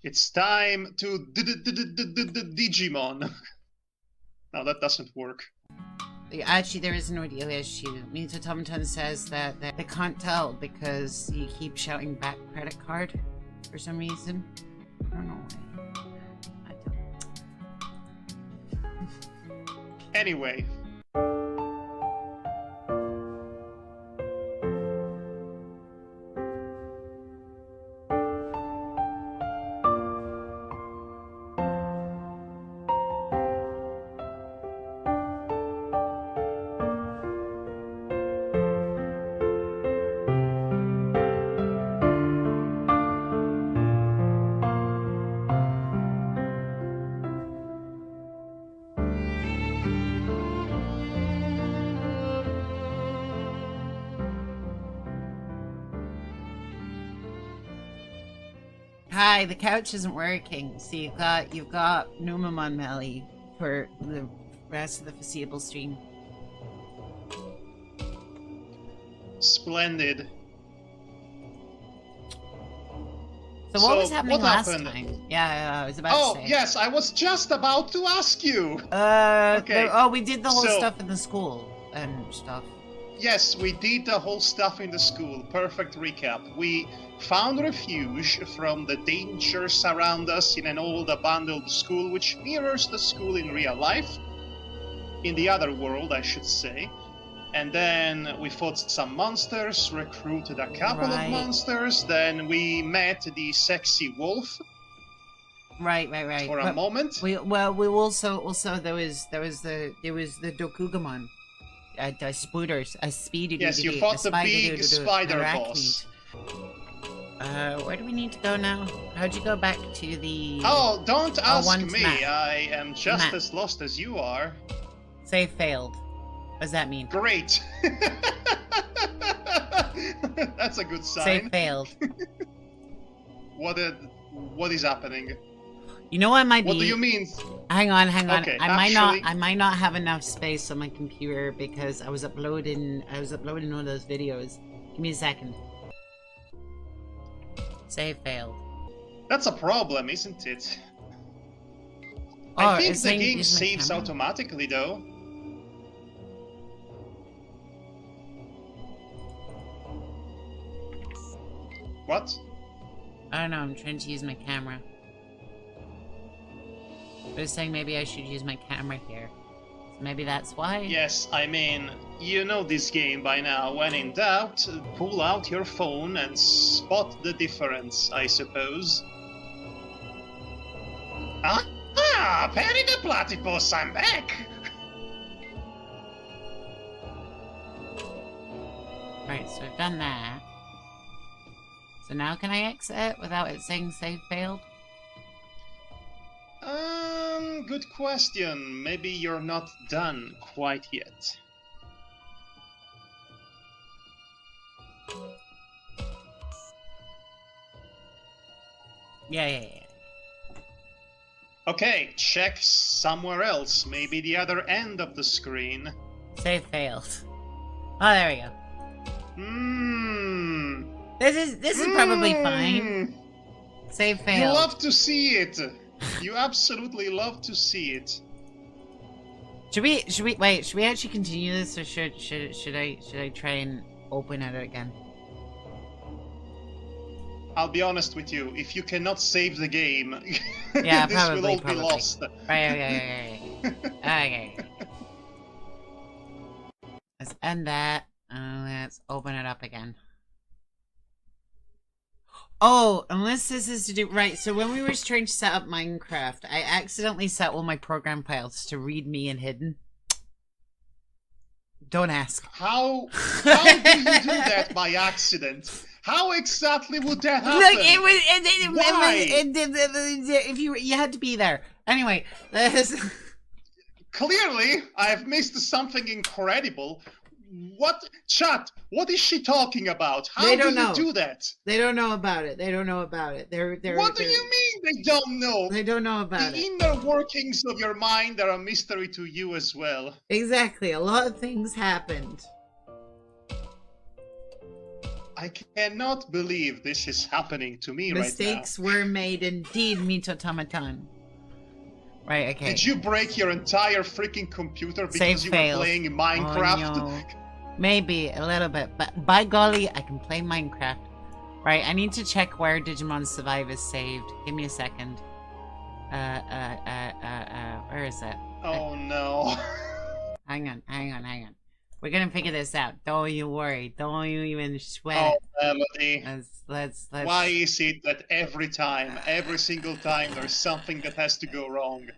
It's time to Digimon. No, that doesn't work. Actually, there is an audio issue. Means Automaton says that they can't tell because you keep shouting back credit card for some reason. I don't know why. I don't. Anyway. Hi, the couch isn't working, so you've got Numamon Melly for the rest of the foreseeable stream. Splendid. So what was happening last time? Yeah, I was about to say. Oh, yes, I was just about to ask you. Okay. We did the whole stuff in the school and stuff. Yes, we did the whole stuff in the school. Perfect recap. We found refuge from the dangers around us in an old abandoned school, which mirrors the school in real life. In the other world, I should say. And then we fought some monsters, recruited a couple of monsters, then we met the sexy wolf. Right. For a moment. We also there was the Dokugamon. Spooters, a speedy. Yes, you fought the big spider boss. Where do we need to go now? How'd you go back to the... Oh, don't ask me. I am just as lost as you are. Save failed. What does that mean? Great. That's a good sign. Save failed. What is happening? You know what might be? What do you mean? Hang on. Okay, I might not have enough space on my computer because I was uploading all those videos. Give me a second. Save failed. That's a problem, isn't it? Oh, I think the game saves automatically, though. What? I don't know, I'm trying to use my camera. I was saying maybe I should use my camera here. So maybe that's why? Yes, I mean, you know this game by now. When in doubt, pull out your phone and spot the difference, I suppose. Ah, Penny the Platypus, I'm back! Right, so I've done that. So now can I exit it without it saying save failed? Good question. Maybe you're not done quite yet. Yeah. Okay, check somewhere else. Maybe the other end of the screen. Save failed. Oh, there we go. This is probably fine. Save failed. You love to see it. You absolutely love to see it. Should we actually continue this, or should I try and open it again? I'll be honest with you. If you cannot save the game, yeah, this will all be lost. Right. Okay. Let's end that. Let's open it up again. Oh, unless this is to do... Right, so when we were trying to set up Minecraft, I accidentally set all my program files to read me and hidden. Don't ask. How do you do that by accident? How exactly would that happen? Look, if you had to be there. Anyway, clearly, I've missed something incredible. What? Chat, what is she talking about? How do you do that? They don't know about it. They're what do you mean they don't know? They don't know about it. The inner workings of your mind are a mystery to you as well. Exactly. A lot of things happened. I cannot believe this is happening to me Mistakes right were made indeed, Mito Tamatan. Right, now. okay. Did you break your entire freaking computer because Save you fails. were playing Minecraft? Oh, no. Maybe a little bit, but by golly, I can play Minecraft. Right, I need to check where Digimon Survive is saved. Give me a second. Where is it? Oh no. Hang on. We're gonna figure this out. Don't you worry. Don't you even sweat Oh, it. Melody. Let's. Why is it that every single time, there's something that has to go wrong?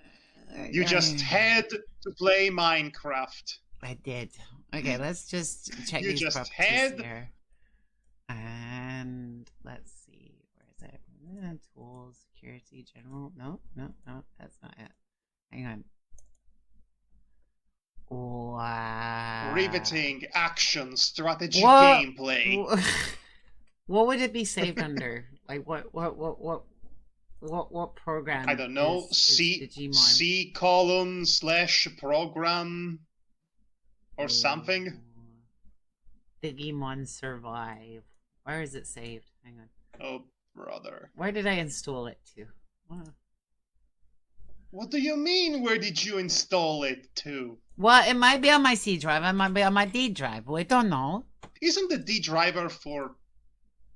You just had to play Minecraft. I did. Okay, let's just check You these just properties had- here. And let's see. Where is it? Tools, security, general. No, that's not it. Hang on. Wow. Riveting action strategy What? gameplay. What would it be saved under? Like what program? I don't know. is Digimon? C:/program or something. Digimon Survive. Where is it saved? Hang on. Oh, brother. Where did I install it to? What do you mean? Where did you install it to? Well, it might be on my C drive. It might be on my D drive. We don't know. Isn't the D driver for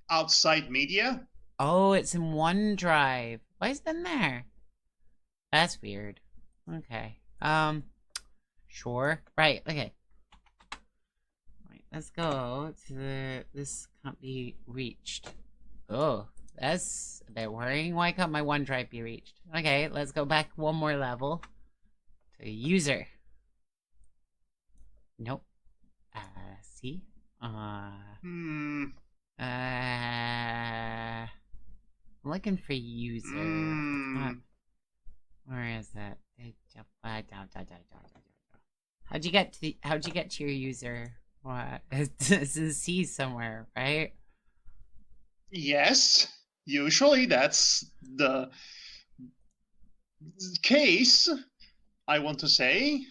outside media? Oh, it's in OneDrive. Why is it in there? That's weird. Okay. Sure. Right. Okay. Right. Let's go to this can't be reached. Oh, that's a bit worrying. Why can't my OneDrive be reached? Okay, let's go back one more level to user. Nope. See? I'm looking for user. Where is it? How'd you get to your user? What? It's in C somewhere, right? Yes. Usually that's the case, I want to say.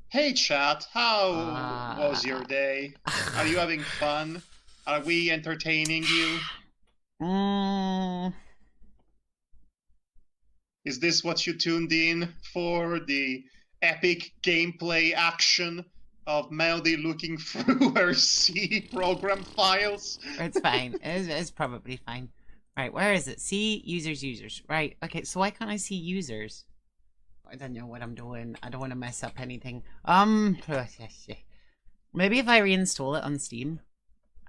Hey chat, how was your day? Are you having fun? Are we entertaining you? Is this what you tuned in for? The epic gameplay action of Melody looking through her C program files? It's fine. It's probably fine. Right, where is it? See users. Right. Okay, so why can't I see users? I don't know what I'm doing. I don't want to mess up anything. Maybe if I reinstall it on Steam.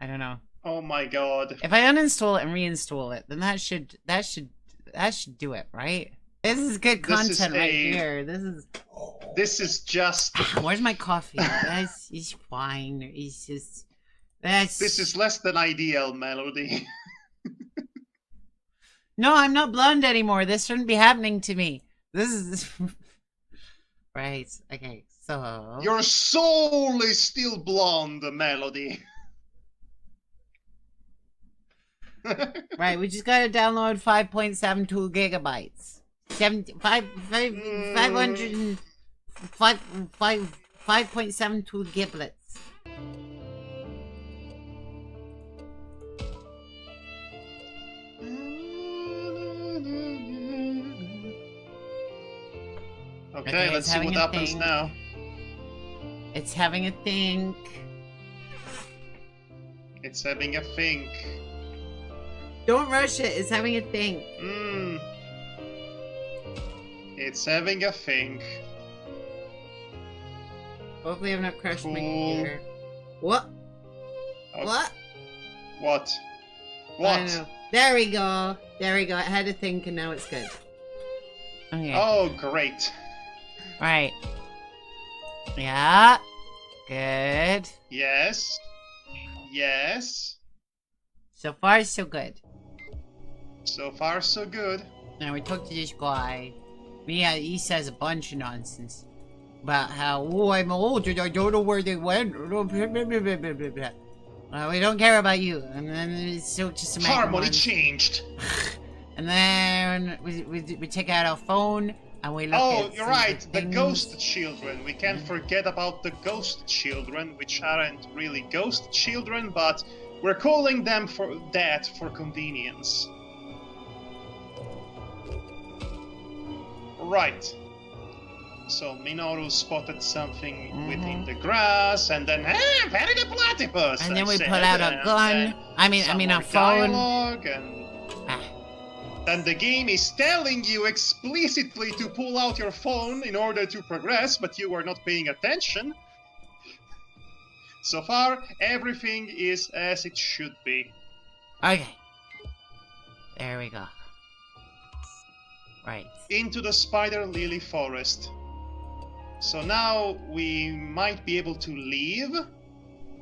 I don't know. Oh my god. If I uninstall it and reinstall it, then that should do it, right? This is good content right here. This is just. Where's my coffee? It's fine. It's just. This is less than ideal, Melody. No, I'm not blonde anymore. This shouldn't be happening to me. This is. Right. Okay. So. Your soul is still blonde, Melody. Right. We just gotta download 5.72 gigabytes. 5.72 giblets. Okay, let's see what happens now. It's having a think. It's having a think. Don't rush it. It's having a think. It's having a think. Hopefully I've not crashed my computer. What? Okay. What? What? I don't know. There we go. It had to think and now it's good. Okay. Oh, great. Right. Yeah. Good. Yes. So far, so good. So far, so good. Now we talked to this guy. Yeah, he says a bunch of nonsense about how, oh, I'm old and I don't know where they went. We don't care about you. And then it's so just a Harmony changed. And then we take out our phone And we look Oh, at you're some of right. The things. ghost children. We can't forget about the ghost children, which aren't really ghost children, but we're calling them for that for convenience. Right. So Minoru spotted something within the grass, and then very the platypus. And then we said, pull out a and gun. then I mean more a phone. dialogue, and then the game is telling you explicitly to pull out your phone in order to progress, but you are not paying attention. So far, everything is as it should be. Okay. There we go. Right. Into the spider lily forest. So now we might be able to leave.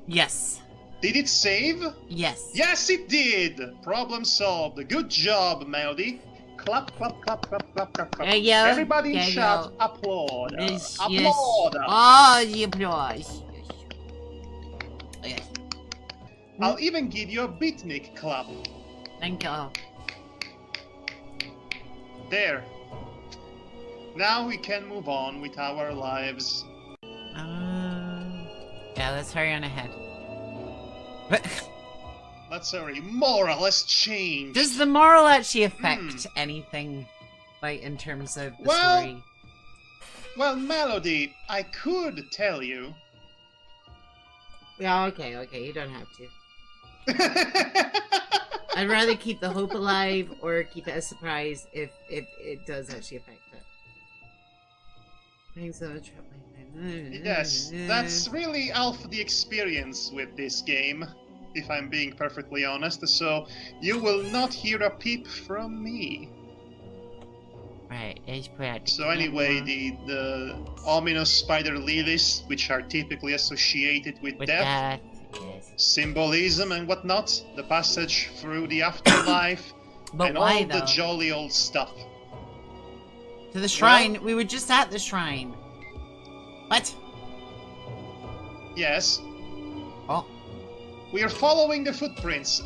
Yes. Did it save? Yes. Yes, it did! Problem solved. Good job, Melody. Clap, clap, clap, clap, clap, clap, clap. There you go. Everybody in There you chat, go. applaud. Yes, Applaud. yes. Oh, the applause. Yes. I'll even give you a beatnik clap. Thank you. There. Now we can move on with our lives. Yeah, let's hurry on ahead. Let's hurry. Moral has changed. Does the moral actually affect anything, like, in terms of the story? Well, Melody, I could tell you. Yeah, okay, you don't have to. I'd rather keep the hope alive or keep it a surprise if it does actually affect it. Thanks so much. Yes, that's really half the experience with this game, if I'm being perfectly honest, so you will not hear a peep from me. Right, it's pretty. So anyway, the ominous spider lilies, which are typically associated with death, yes. symbolism and whatnot, the passage through the afterlife, But and why, all though? the jolly old stuff. To the shrine. We were just at the shrine. What? Yes. Oh. We are following the footprints.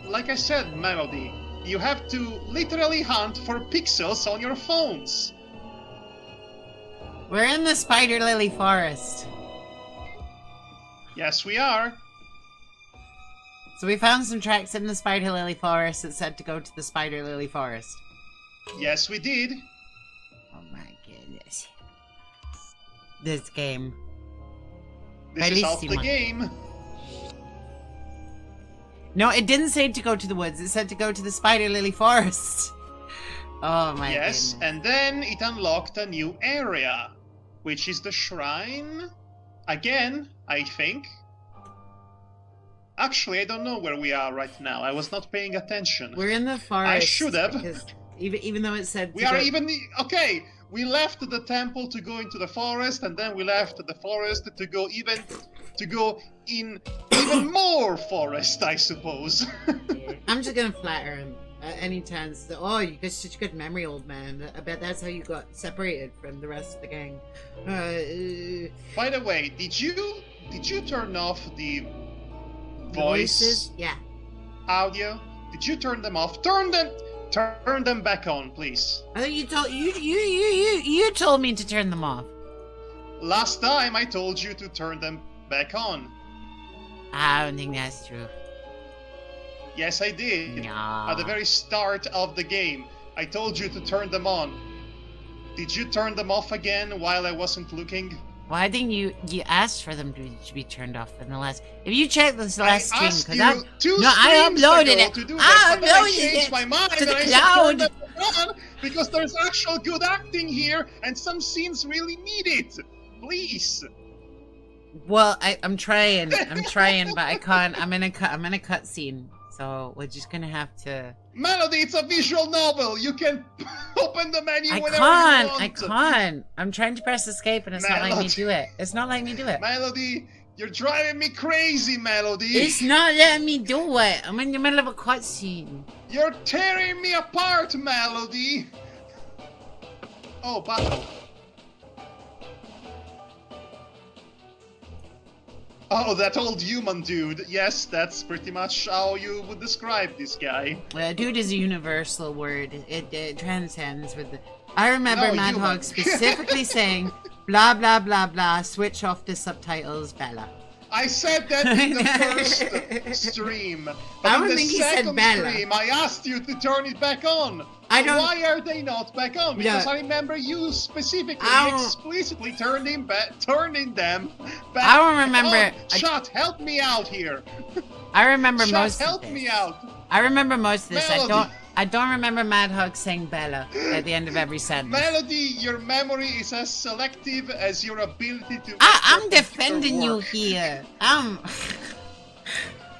Like I said, Melody, you have to literally hunt for pixels on your phones. We're in the Spider Lily Forest. Yes, we are. So we found some tracks in the Spider Lily Forest that said to go to the Spider Lily Forest. Yes, we did. Oh my goodness. This game. This is half the game. No, it didn't say to go to the woods. It said to go to the Spider Lily Forest. Oh my Yes, goodness. and then it unlocked a new area, which is the shrine. Again, I think. Actually, I don't know where we are right now. I was not paying attention. We're in the forest. I should have. Because even though it said We are even... Okay, we left the temple to go into the forest, and then we left the forest to go in even more forest, I suppose. I'm just gonna flatter him at any chance. Oh, you got such a good memory, old man. I bet that's how you got separated from the rest of the gang. By the way, did you turn off the voices? Yeah. Audio? Did you turn them off? Turn them back on, please. I think you told me to turn them off. Last time I told you to turn them back on. I don't think that's true. Yes, I did. No. At the very start of the game, I told you to turn them on. Did you turn them off again while I wasn't looking? Well, I think you asked for them to be turned off in the last. If you check this last I stream, asked because you I uploaded it. To do that, but then I uploaded changed it my mind to the and I cloud. said turn them on because there's actual good acting here and some scenes really need it. Please. Well, I'm trying, but I can't. I'm in a cut scene, so we're just gonna have to. Melody, it's a visual novel. You can open the menu whenever you want. I can't. I'm trying to press escape and it's not letting me do it. It's not letting me do it. Melody, you're driving me crazy, Melody. It's not letting me do it. I'm in the middle of a cutscene. You're tearing me apart, Melody. Oh, battle. Oh, that old human dude. Yes, that's pretty much how you would describe this guy. Dude is a universal word. It transcends with I remember No, Madhog human. specifically saying, blah, blah, blah, blah, switch off the subtitles, Bella. I said that in the first stream. But I in don't the think he said second Bella. stream, I asked you to turn it back on. I So don't- why are they not back on? Because No. I remember you specifically I don't- explicitly turning them back I don't remember- on. Chat, help me out here. I remember Chat, most help of this. me out. I remember most of this. Melody. I don't remember Madhog saying Bella at the end of every sentence. Melody, your memory is as selective as your ability to... I'm defending you here.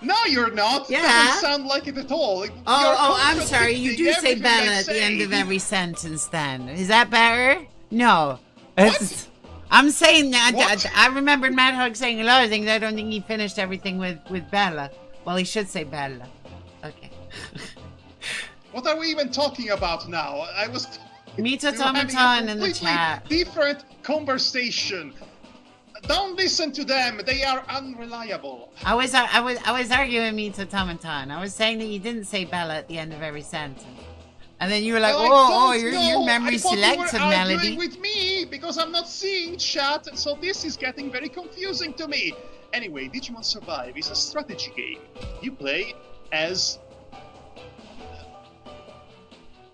No, you're not. Yeah. Doesn't sound like it at all. I'm sorry. You do say Bella at the end of every sentence then. Is that better? No. What? I'm saying that. What? I remembered Madhog saying a lot of things. I don't think he finished everything with Bella. Well, he should say Bella. Okay. What are we even talking about now? I was... Mito we were having a Tomaton in the completely chat. different conversation. Don't listen to them. They are unreliable. I was arguing Mito Tomaton. I was saying that you didn't say Bella at the end of every sentence. And then you were like, Well, your memory selective, you were Melody. arguing with me because I'm not seeing chat, so this is getting very confusing to me. Anyway, Digimon Survive is a strategy game. You play as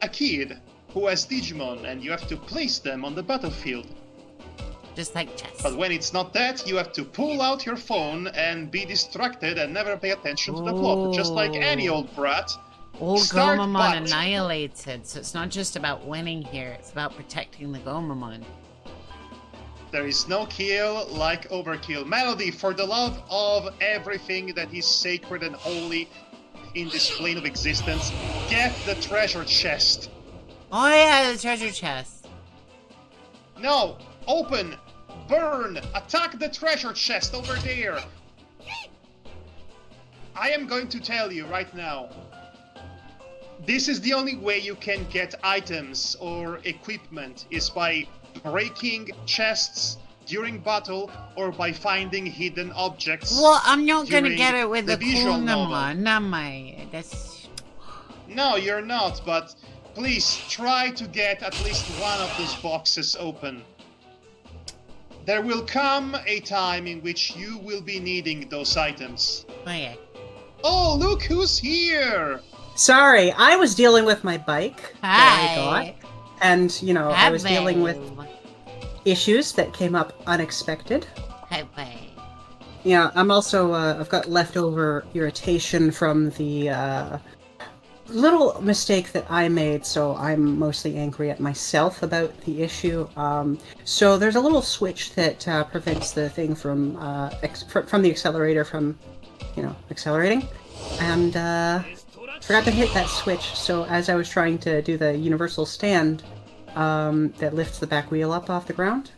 a kid who has Digimon, and you have to place them on the battlefield. Just like chess. But when it's not that, you have to pull out your phone and be distracted and never pay attention to the plot, just like any old brat. All Start Gomamon but. annihilated, so it's not just about winning here, it's about protecting the Gomamon. There is no kill like overkill. Melody, for the love of everything that is sacred and holy in this plane of existence, get the treasure chest. Oh yeah, the treasure chest. No, open, burn, attack the treasure chest over there. I am going to tell you right now. This is the only way you can get items or equipment is by breaking chests during battle or by finding hidden objects. Well, I'm not gonna during get it with the the visual novel. Gomamon, not my... That's... No, you're not, but please try to get at least one of those boxes open. There will come a time in which you will be needing those items. Oh yeah. Oh, look who's here! Sorry, I was dealing with my bike that I Hi. got. And, you know, I was dealing with Hello. issues that came up unexpected. Hello. Yeah, I'm also, I've got leftover irritation from the little mistake that I made, so I'm mostly angry at myself about the issue. So there's a little switch that prevents the thing from the accelerator from, you know, accelerating. And forgot to hit that switch, so as I was trying to do the universal stand that lifts the back wheel up off the ground,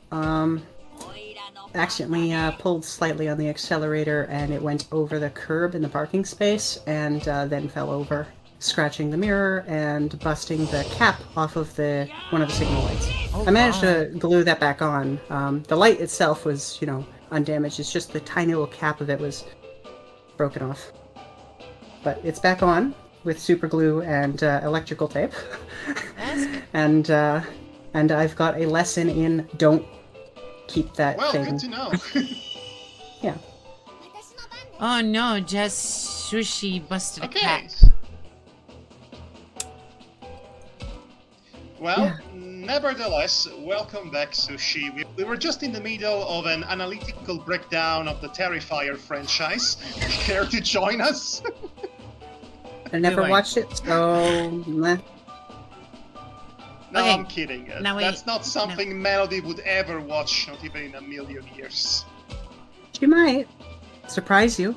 accidentally pulled slightly on the accelerator and it went over the curb in the parking space and then fell over, scratching the mirror and busting the cap off of one of the signal lights. Oh, I managed wow. to glue that back on. The light itself was, you know, undamaged. It's just the tiny little cap of it was broken off. But it's back on with super glue and electrical tape. That's good. And I've got a lesson in don't keep that Well, thing. good to know. Yeah. Oh no, just Sushi busted a Okay. cat. Well, nevertheless, welcome back, Sushi. We were just in the middle of an analytical breakdown of the Terrifier franchise. Care to join us? I never Anyway. watched it, so meh. No, Okay, I'm kidding. now That's not something Melody would ever watch, not even in a million years. She might surprise you.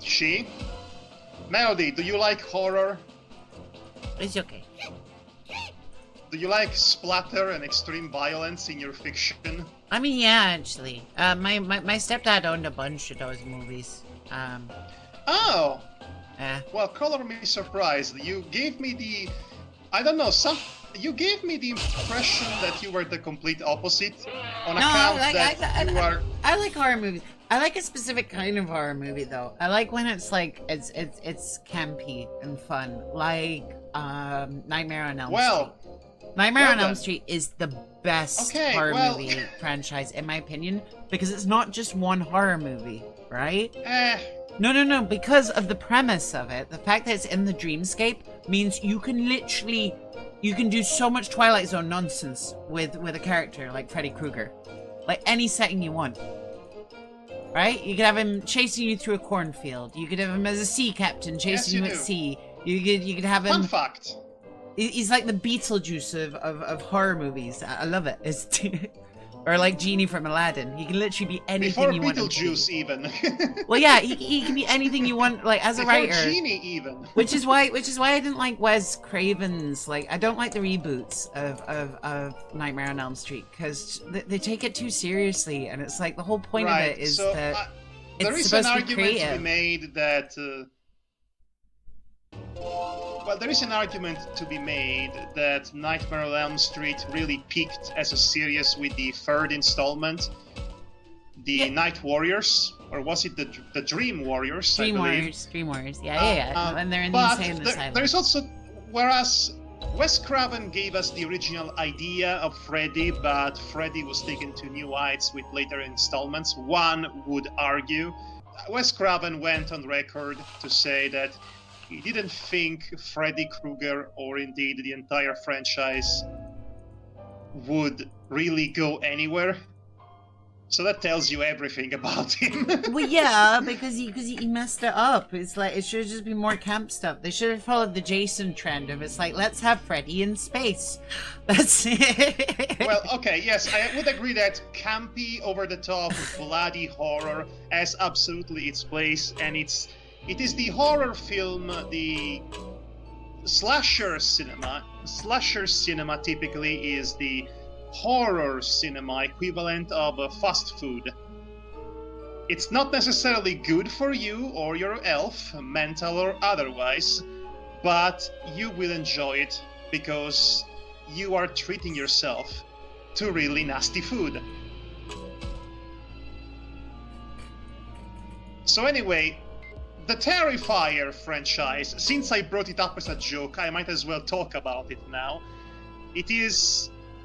She? Melody, do you like horror? It's okay. Do you like splatter and extreme violence in your fiction? I mean, yeah, actually. My stepdad owned a bunch of those movies. Oh! Yeah. Well, color me surprised. You gave me the... I don't know, you gave me the impression that you were the complete opposite on account that you are... I like horror movies. I like a specific kind of horror movie though. I like when it's like it's campy and fun, like Nightmare on Elm Well, Street. Nightmare Well on Elm done. Street is the best Okay, horror well- movie franchise, in my opinion, because it's not just one horror movie, right? No, because of the premise of it. The fact that it's in the dreamscape means you can do so much Twilight Zone nonsense with a character like Freddy Krueger. Like any setting you want. Right? You could have him chasing you through a cornfield. You could have him as a sea captain chasing you at do. sea. You could have him... Fun fact. He's like the Beetlejuice of horror movies. I love it. It's or like Genie from Aladdin. He can literally be anything Before you want him to be. Beetlejuice, even. Well, yeah, he can be anything you want. Like as a Before writer, Genie, even. which is why I didn't like Wes Craven's. Like I don't like the reboots of Nightmare on Elm Street because they take it too seriously, and it's like the whole point of it is so, that there it's is an supposed to be argument to be creative. made that. Well, there is an argument to be made that Nightmare on Elm Street really peaked as a series with the third installment, the Yeah. Night Warriors, or was it the Dream Warriors? Dream I believe. Warriors. Yeah. And they're in the But insane asylum. there is also, whereas Wes Craven gave us the original idea of Freddy, but Freddy was taken to new heights with later installments, one would argue. Wes Craven went on record to say that he didn't think Freddy Krueger, or indeed the entire franchise, would really go anywhere. So that tells you everything about him. Well, yeah, because he messed it up. It's like it should have just been more camp stuff. They should have followed the Jason trend of it's like let's have Freddy in space. That's it. Well, okay, yes, I would agree that campy, over-the-top, bloody horror has absolutely its place, and it is the horror film, the slasher cinema. Slasher cinema typically is the horror cinema equivalent of fast food. It's not necessarily good for you or your elf, mental or otherwise, but you will enjoy it because you are treating yourself to really nasty food. So anyway, the Terrifier franchise, since I brought it up as a joke, I might as well talk about it now.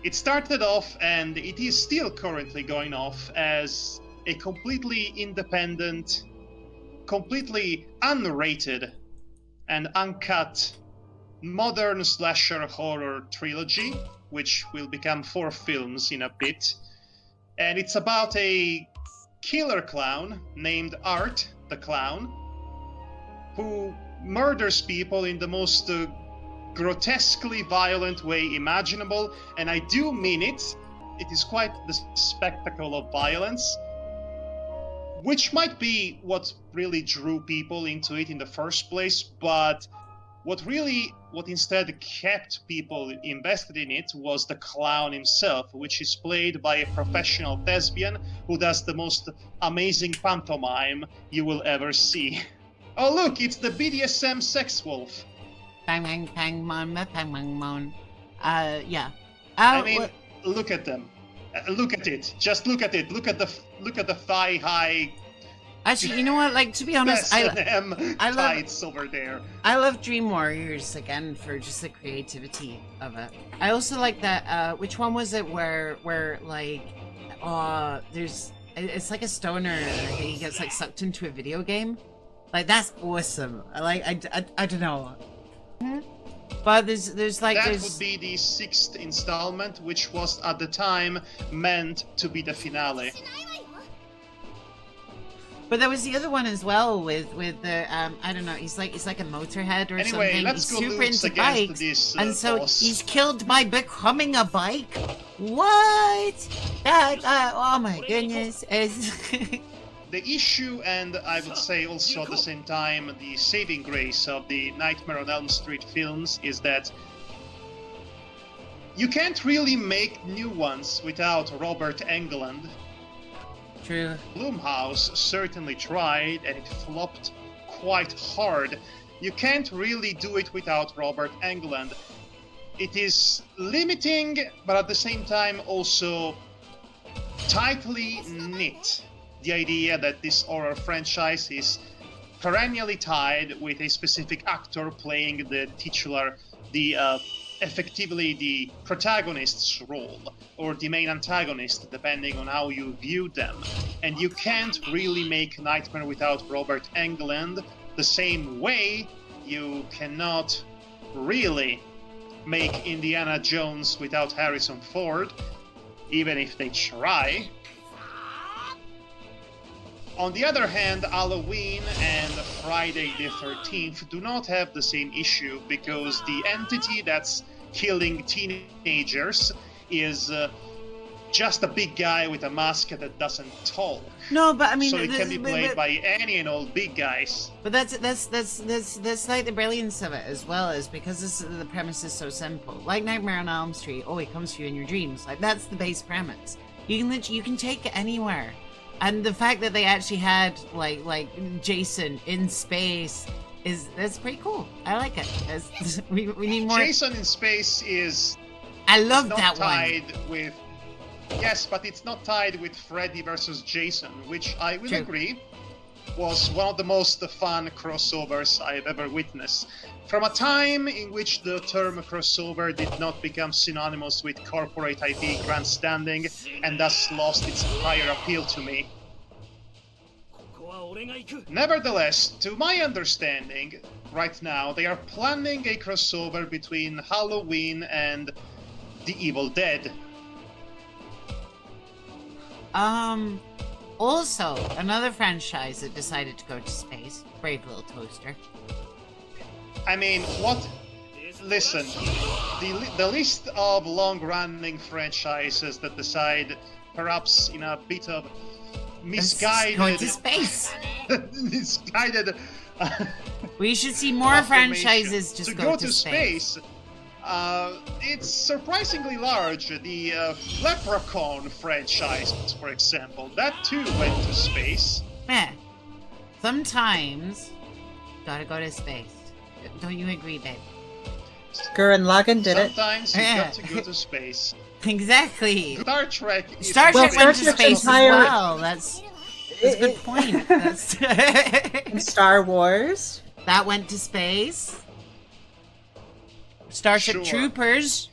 It started off, and it is still currently going off, as a completely independent, completely unrated, and uncut modern slasher horror trilogy, which will become 4 films in a bit. And it's about a killer clown named Art the Clown, who murders people in the most grotesquely violent way imaginable, and I do mean it. It is quite the spectacle of violence, which might be what really drew people into it in the first place, but what instead kept people invested in it was the clown himself, which is played by a professional thespian who does the most amazing pantomime you will ever see. Oh look, it's the BDSM sex wolf. Bang bang bang mon bang bang mon. Yeah. I mean, look at them. Look at it. Just look at it. Look at the thigh high. Actually, you know what? Like to be honest, I love tights over there. I love Dream Warriors again for just the creativity of it. I also like that. Which one was it? Where like, it's like a stoner. And he gets like sucked into a video game. Like that's awesome. I don't know. But there's would be the 6th installment, which was at the time meant to be the finale. But there was the other one as well with the I don't know, he's like a motorhead or anyway, something. Let's He's go super loose into against bikes. this, and so boss. he's killed by becoming a bike? What? Oh my goodness. The issue, and I would say also at the same time, the saving grace of the Nightmare on Elm Street films is that you can't really make new ones without Robert Englund. True. Blumhouse certainly tried, and it flopped quite hard. You can't really do it without Robert Englund. It is limiting, but at the same time also tightly knit. The idea that this horror franchise is perennially tied with a specific actor playing the titular, effectively the protagonist's role, or the main antagonist, depending on how you view them. And you can't really make Nightmare without Robert Englund the same way you cannot really make Indiana Jones without Harrison Ford, even if they try. On the other hand, Halloween and Friday the 13th do not have the same issue because the entity that's killing teenagers is just a big guy with a mask that doesn't talk. No, but I mean, so it can be played by any and all big guys. But that's like the brilliance of it, as well, as because the premise is so simple. Like Nightmare on Elm Street, he comes to you in your dreams. Like that's the base premise. You can take it anywhere. And the fact that they actually had like Jason in space that's pretty cool. I like it. We need more. Jason in space is. I love not that tied one. With. Yes, but it's not tied with Freddy versus Jason, which I will agree was one of the most fun crossovers I've ever witnessed. From a time in which the term crossover did not become synonymous with corporate IP grandstanding and thus lost its entire appeal to me. Nevertheless, to my understanding, right now they are planning a crossover between Halloween and The Evil Dead. Also, another franchise that decided to go to space, Brave Little Toaster. I mean, what? Listen, the list of long-running franchises that decide, perhaps in a bit of misguided... Going to space! misguided... we should see more franchises just go to space. It's surprisingly large. The Leprechaun franchise, for example, that too went to space. Sometimes, gotta go to space. Don't you agree, babe? Gurren Lagann did it. Sometimes you got to go to space. Exactly. Star Trek went to space as well. That's a good point. Star Wars. That went to space. Starship Troopers.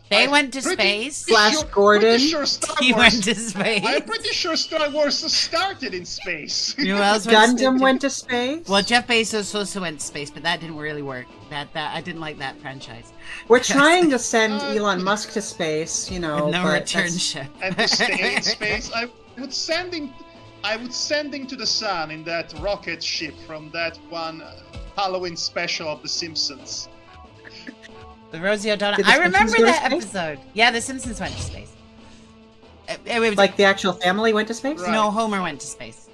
They went to space. Flash Gordon. He went to space. I'm pretty sure Star Wars started in space. You know who else Gundam went to space. Well, Jeff Bezos also went to space, but that didn't really work. That I didn't like that franchise. We're trying to send Elon Musk to space, you know. With no return ship. And to stay in space, I would send him to the sun in that rocket ship from that one Halloween special of The Simpsons. The Rosie O'Donnell. I remember that episode. Yeah, The Simpsons went to space. It was, like the actual family went to space? Right. No, Homer went to space.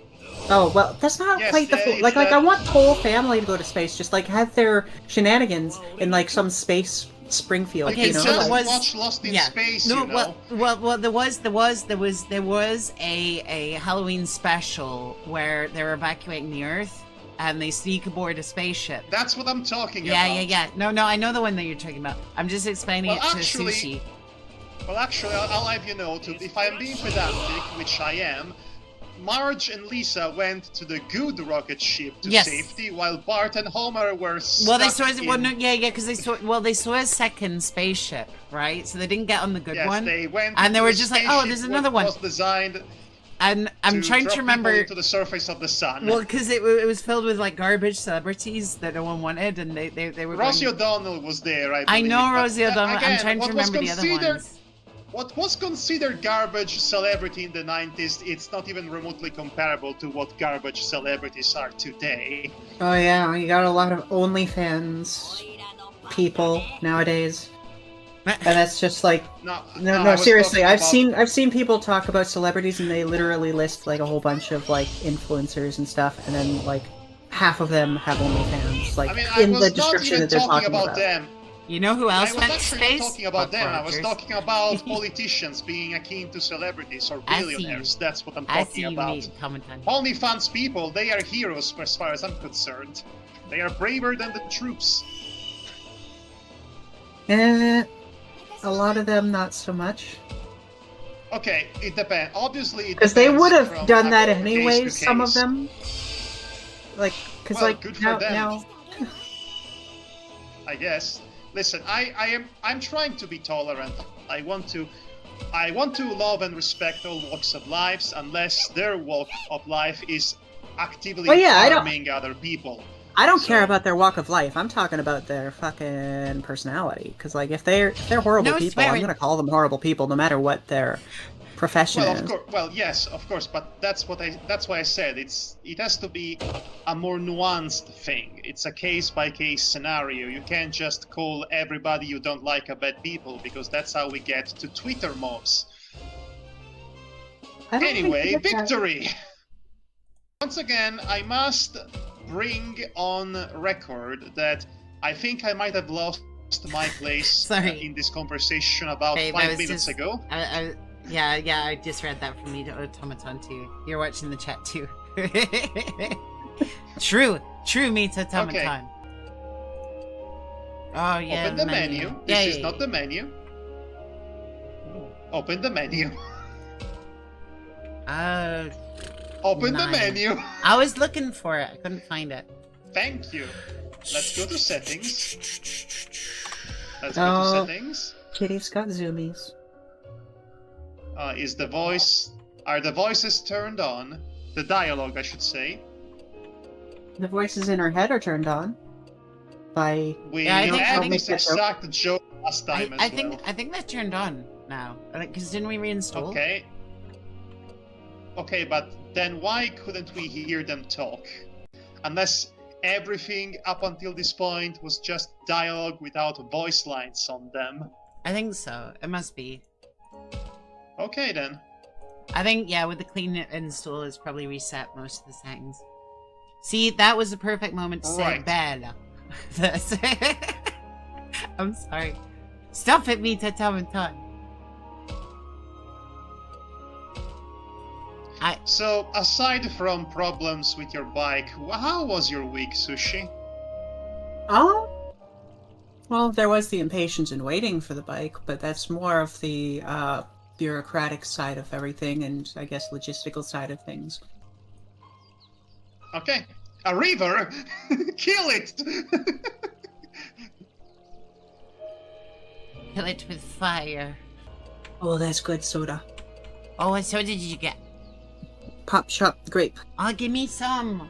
Oh, well, that's not quite the full... Like, I want the whole family to go to space. Just, like, have their shenanigans in, like, some space Springfield, okay, you know? So it was... Watch Lost in Space, you know? Well, there was a Halloween special where they were evacuating the Earth. And they sneak aboard a spaceship. That's what I'm talking about. Yeah. No, I know the one that you're talking about. I'm just explaining it to Sushi. Well, actually, I'll have you know, if I'm being pedantic, which I am, Marge and Lisa went to the good rocket ship to safety, while Bart and Homer were stuck because they saw a second spaceship, right? So they didn't get on the good one. They went and they were just like, oh, there's another one. Was designed and I'm trying to remember to the surface of the sun. Well, because it was filled with like garbage celebrities that no one wanted, and they were. Rosie O'Donnell was there. I know Rosie O'Donnell. I'm trying to remember the other ones. What was considered garbage celebrity in the 90s, it's not even remotely comparable to what garbage celebrities are today. Oh yeah, you got a lot of OnlyFans people nowadays. And that's just like no seriously, I've seen people talk about celebrities and they literally list like a whole bunch of like influencers and stuff, and then like half of them have OnlyFans, like in the description that they're talking about. Them. You know who else went to space? I was talking about them. I was talking about politicians being akin to celebrities or billionaires. That's what I'm talking about. OnlyFans people, they are heroes as far as I'm concerned. They are braver than the troops. A lot of them, not so much. Okay, it depends. Obviously, because they would have done that anyways. Some of them, like Because Well, like good for now, them. now, I guess. Listen, I'm trying to be tolerant. I want to love and respect all walks of lives, unless their walk of life is actively Well, yeah, harming other people. I don't care So- about their walk of life. I'm talking about their fucking personality. Because like if they're horrible No people, I'm swearing. gonna call them horrible people, no matter what their profession Well, is. of course. Well, yes, of course, but that's why I said it has to be a more nuanced thing. It's a case by case scenario. You can't just call everybody you don't like a bad people, because that's how we get to Twitter mobs. I don't think Anyway, you get that. victory! Once again, I must bring on record that I think I might have lost my place Sorry. in this conversation about Babe, 5 minutes ago. Yeah, I just read that from Meet Automaton too. You're watching the chat too. True Meet Automaton. Oh yeah. Open the menu. Yeah, This is yeah, not the menu. Open the menu. Open the Nine. menu. I was looking for it. I couldn't find it. Thank you. Let's go to settings. Let's go Oh. to settings. Kitty's got zoomies. Are the voices turned on? The dialogue, I should say. The voices in her head are turned on. By We Yeah, I think- had I think- this exact joke last time I as think well. I think that's turned on now. Because didn't we reinstall? Okay. Okay, but then why couldn't we hear them talk? Unless everything up until this point was just dialogue without voice lines on them. I think so. It must be. Okay then. I think, yeah, with the clean install, it's probably reset most of the settings. See, that was the perfect moment to say Right. Bella. I'm sorry. Stop it, Mita Tamantan. So, aside from problems with your bike, how was your week, Sushi? Oh? Well, there was the impatience in waiting for the bike, but that's more of the bureaucratic side of everything and, I guess, logistical side of things. Okay. A river? Kill it! Kill it with fire. Oh, that's good soda. Oh, what soda did you get? Pop shop grape. Oh, give me some.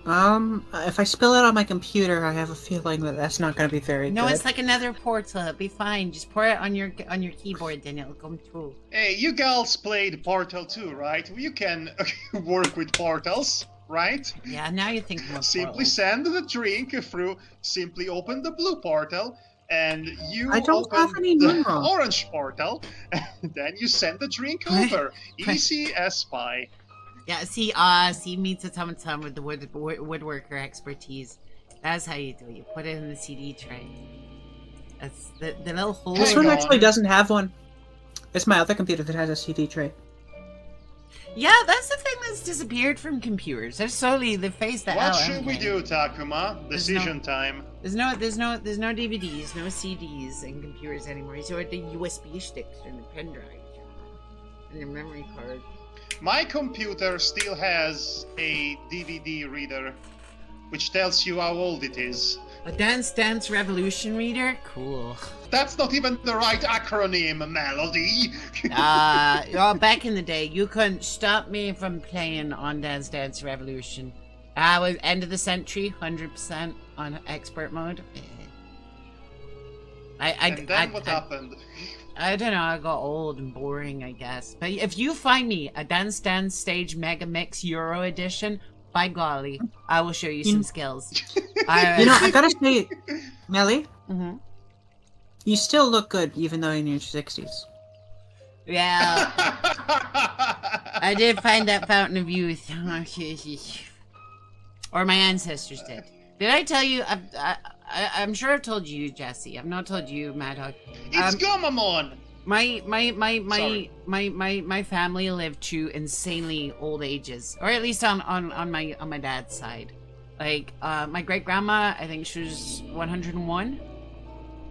If I spill it on my computer, I have a feeling that that's not going to be very No, good. it's like another portal. It'll be fine. Just pour it on your keyboard, then it'll come through. Hey, you girls played Portal 2, right? You can work with portals, right? Yeah, now you're thinking of Simply portals. send the drink through, simply open the blue portal, and you I don't open have any the mineral. orange portal, and then you send the drink over. Easy as pie. Yeah, see, meets a tum with the woodworker expertise. That's how you do it. You put it in the CD tray. That's the little hole. This Hang one on. actually doesn't have one. It's my other computer that has a CD tray. Yeah, that's the thing that's disappeared from computers. They've phased that out. What should haven't we they? do, Takuma? Decision time. There's no DVDs, no CDs in computers anymore. So the USB sticks and the pen drive and your memory card. My computer still has a DVD reader, which tells you how old it is. A Dance Revolution reader? Cool. That's not even the right acronym, Melody. Back in the day, you couldn't stop me from playing on Dance Revolution. I was end of the century, 100% on expert mode. And then what happened? I don't know, I got old and boring, I guess. But if you find me a Dance Stage Mega Mix Euro Edition, by golly, I will show you some skills. I gotta say, Melly, Mhm. you still look good even though you're in your 60s. Yeah, I did find that fountain of youth. Or my ancestors did. Did I tell you? I'm sure I've told you, Jesse. I've not told you, Madhog. It's Gomamon! My family lived to insanely old ages, or at least on my dad's side. Like my great grandma, I think she was 101.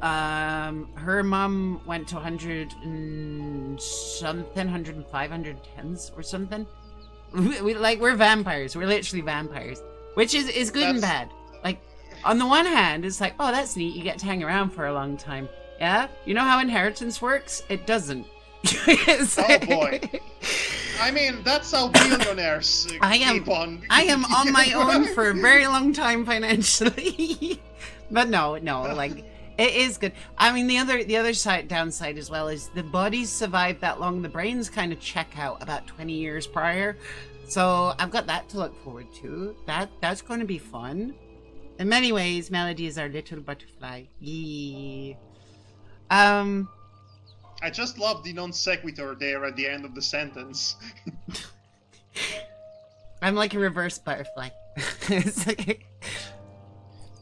Her mom went to 100 and something, 105, 110s or something. We're vampires. We're literally vampires. Which is good and bad. Like, on the one hand, it's like, oh, that's neat. You get to hang around for a long time. Yeah? You know how inheritance works? It doesn't. Oh boy. I mean, that's how billionaires keep on. I am on my own for a very long time financially. But no, like, it is good. I mean, the other downside as well is the bodies survive that long. The brains kind of check out about 20 years prior. So I've got that to look forward to. That's going to be fun. In many ways, Melody is our little butterfly. Yee. I just love the non sequitur there at the end of the sentence. I'm like a reverse butterfly.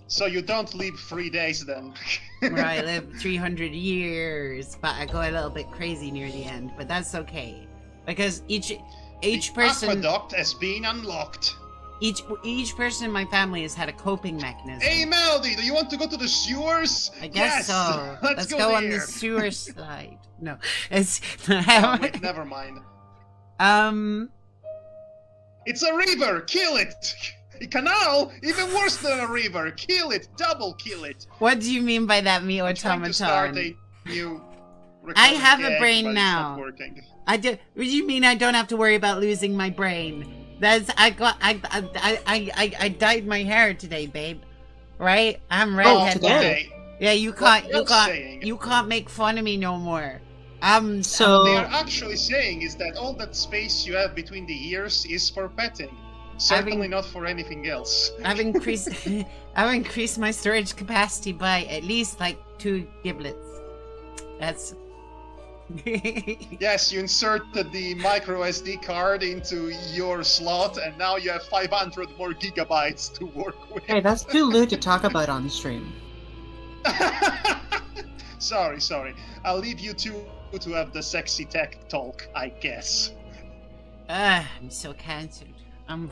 So you don't live 3 days then? Where I live 300 years, but I go a little bit crazy near the end. But that's okay, because each person. Aqueduct has been unlocked. Each person in my family has had a coping mechanism. Hey Melody, do you want to go to the sewers? I guess yes! so. Let's go on the sewer slide. No, it's oh, wait, never mind. It's a river. Kill it. A canal, even worse than a river. Kill it. Double kill it. What do you mean by that, me automaton? I have a brain now. I do. What do you mean I don't have to worry about losing my brain? I dyed my hair today, babe. Right? I'm redhead now. Yeah, you can't make fun of me no more. So they are actually saying is that all that space you have between the ears is for petting. Certainly not for anything else. I've increased my storage capacity by at least like 2 giblets. That's Yes, you inserted the micro SD card into your slot, and now you have 500 more gigabytes to work with. Hey, that's too lewd to talk about on stream. Sorry. I'll leave you two to have the sexy tech talk, I guess. I'm so cancelled. I'm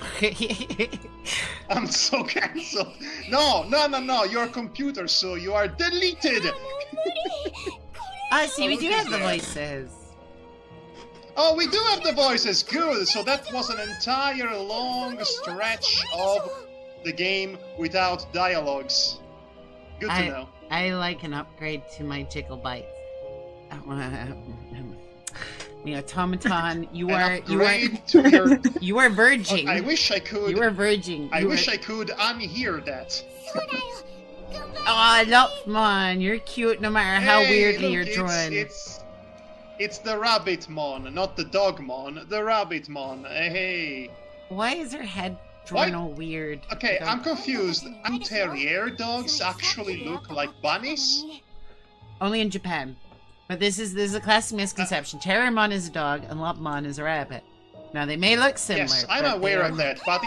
so cancelled. No, you're a computer, so you are deleted. See, we do have the voices. Oh, we do have the voices. Good. So that was an entire long stretch of the game without dialogues. Good to know. I like an upgrade to my jiggle bites. The automaton, you are verging. Oh, I wish I could. You are verging. I wish I could unhear that. Oh, Lopmon, you're cute no matter how weirdly you're drawn. It's the Rabbitmon, not the Dogmon. The Rabbitmon. Hey. Why is her head drawn all weird? Okay, I'm confused. Do terrier dogs actually look like bunnies? Only in Japan. But this is a classic misconception. Terriermon is a dog and Lopmon is a rabbit. Now they may look similar. Yes, I'm aware of that, but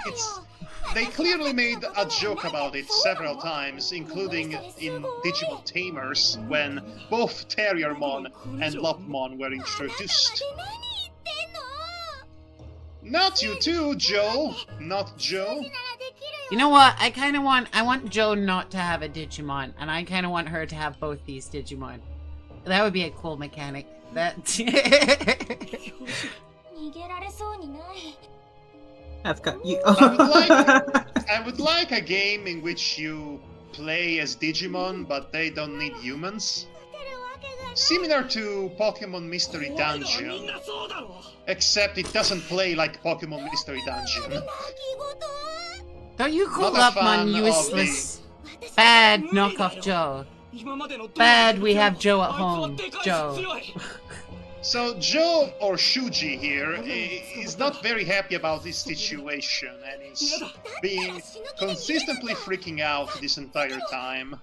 they clearly made a joke about it several times, including in Digimon Tamers, when both Terriermon and Lopmon were introduced. Not you too, Joe. Not Joe. You know what? I want Joe not to have a Digimon, and I kind of want her to have both these Digimon. That would be a cool mechanic. That. I've got you. I would like a game in which you play as Digimon, but they don't need humans. Similar to Pokemon Mystery Dungeon, except it doesn't play like Pokemon Mystery Dungeon. Don't you call Lopmon useless? Bad knockoff Joe. Bad we have Joe at home. Joe. So Joe, or Shuji here, is not very happy about this situation and is being consistently freaking out this entire time.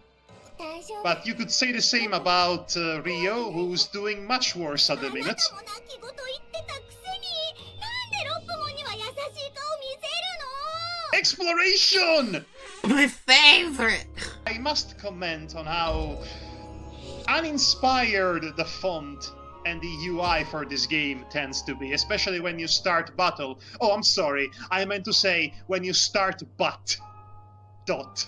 But you could say the same about Rio, who's doing much worse at the minute. Exploration! My favorite! I must comment on how uninspired the font and the UI for this game tends to be, especially when you start battle. Oh, I'm sorry, I meant to say when you start but. Dot.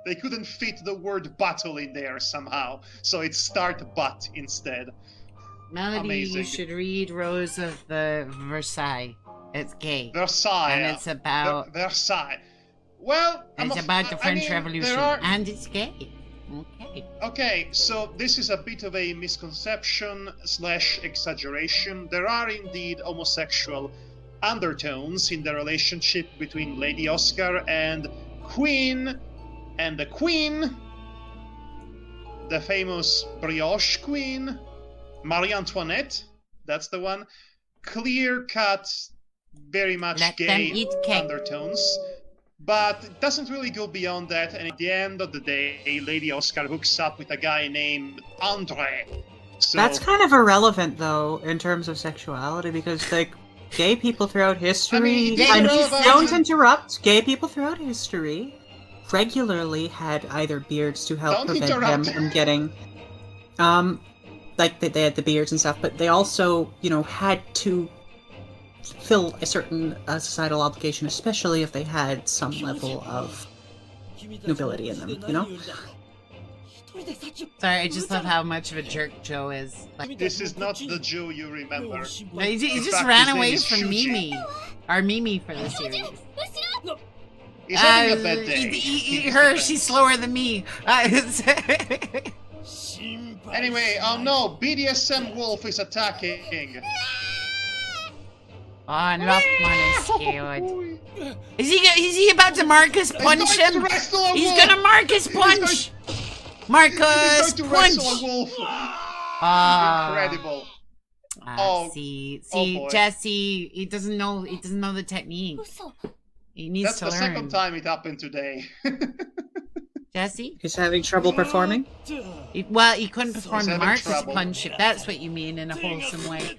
They couldn't fit the word battle in there somehow, so it's start but instead. Melody, Amazing. You should read Rose of the Versailles. It's gay. Versailles. And it's about... Versailles. Well, it's about the French Revolution. And it's gay. Okay. Okay, so this is a bit of a misconception / exaggeration. There are indeed homosexual undertones in the relationship between Lady Oscar and Queen. And the Queen, the famous brioche queen, Marie Antoinette, that's the one, clear-cut, very much gay undertones. But it doesn't really go beyond that, and at the end of the day, Lady Oscar hooks up with a guy named Andre. So, that's kind of irrelevant, though, in terms of sexuality, because, like, gay people throughout history... don't interrupt. Gay people throughout history regularly had either beards to help prevent them from getting... like, they had the beards and stuff, but they also, you know, had to fill a certain societal obligation, especially if they had some level of nobility in them, you know? Sorry, I just love how much of a jerk Joe is. Like, this is not the Joe you remember. He just ran away from Mimi. Our Mimi for the series. He's having a bad day. She's slower than me. Anyway, oh no, BDSM Wolf is attacking. Oh, Lochman is scared. Is he about to Marcus punch him? He's gonna Marcus punch! Marcus punch! Incredible. See, Jesse, he doesn't know the technique. He needs to learn. That's the second time it happened today. Jesse? He's having trouble performing? He couldn't perform the Marcus punch, if that's what you mean, in a wholesome way.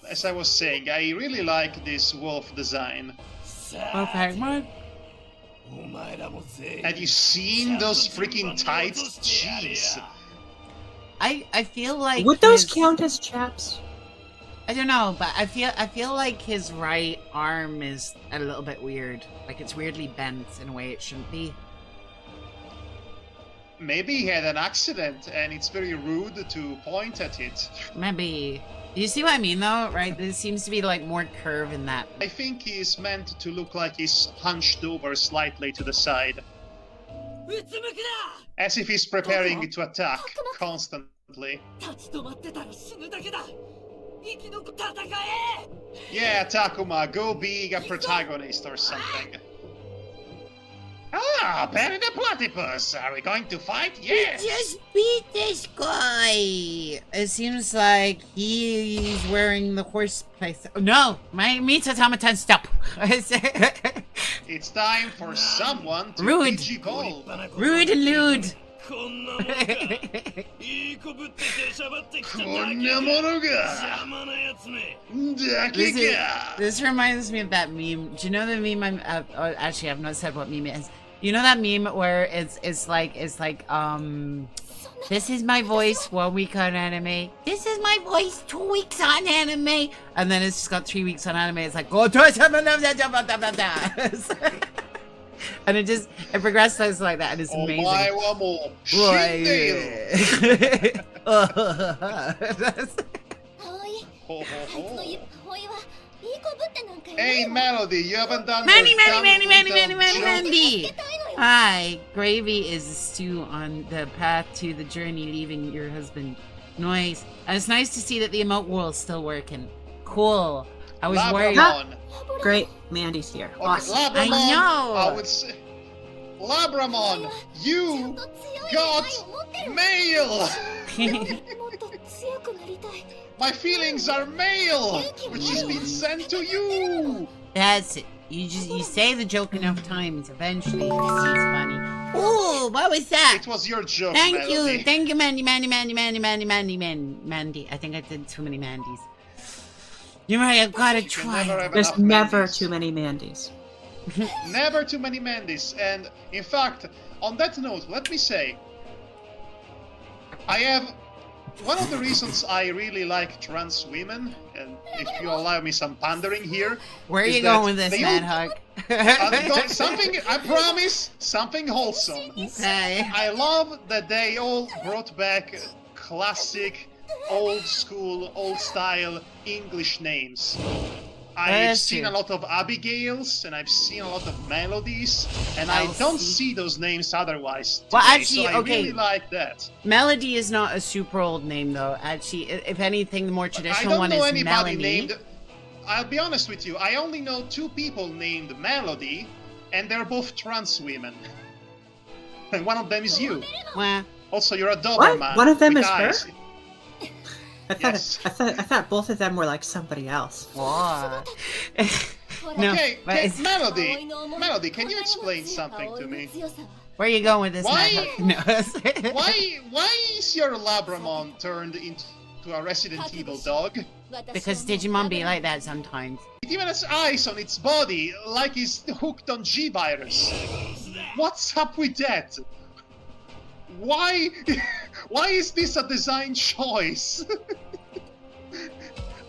As I was saying, I really like this wolf design. Okay, what? Have you seen those freaking tights? Jeez. I feel like would those count as chaps? I don't know, but I feel like his right arm is a little bit weird. Like it's weirdly bent in a way it shouldn't be. Maybe he had an accident and it's very rude to point at it. Maybe. You see what I mean though, right? There seems to be like more curve in that. I think he's meant to look like he's hunched over slightly to the side. As if he's preparing to attack constantly. Yeah, Takuma, go be a protagonist or something. Ah, Perry the Platypus! Are we going to fight? Yes! We just beat this guy! It seems like he's wearing the horse place. Oh, no! My Mita Tamatan, stop! It's time for someone to rude! Rude and lewd! This reminds me of that meme. Do you know the meme? Actually, I've not said what meme it is. You know that meme where it's like this is my voice 1 week on anime. This is my voice 2 weeks on anime, and then it's just got 3 weeks on anime. It's like go and it progresses like that, and it's amazing. Hey, Melody, you haven't done Mandy! Hi, Gravy is a stew on the path to the journey leaving your husband. Nice. And it's nice to see that the emote world's still working. Cool. I was worried. Great, Mandy's here. Okay, awesome. Labramon, I know. I would say, Labramon, you got mail. My feelings are mail, which has been sent to you. That's it. You say the joke enough times, eventually it sees funny. Ooh, what was that? It was your joke, Thank Melody. you, Mandy. I think I did too many Mandys. You're right, I've got to try. There's never too many Mandys. Never too many Mandys. And in fact, on that note, let me say, I have one of the reasons I really like trans women, and if you allow me some pandering here. Where are you going with this, Madhog? Something, I promise, something wholesome. Okay. I love that they all brought back classic old school, old style English names. I've That's seen true. a lot of Abigails and I've seen a lot of Melodies, and I don't Elsie. see those names otherwise today, Well, actually, so I okay. really like that. Melody is not a super old name, though. Actually, if anything, the more I traditional don't one know is anybody Melanie. named. I'll be honest with you, I only know 2 people named Melody, and they're both trans women. And one of them is you. Well, Also, you're a What? Doberman. One of them with is her? eyes. I thought, Yes. I thought both of them were like somebody else. what? No, Okay, but it's- Melody, can you explain something to me? where are you going with this, Why- Madhog? No. Why is your Labramon turned into a Resident Evil dog? Because Digimon be like that sometimes. It even has eyes on its body, like it's hooked on G-Virus. What's up with that? Why? Why is this a design choice?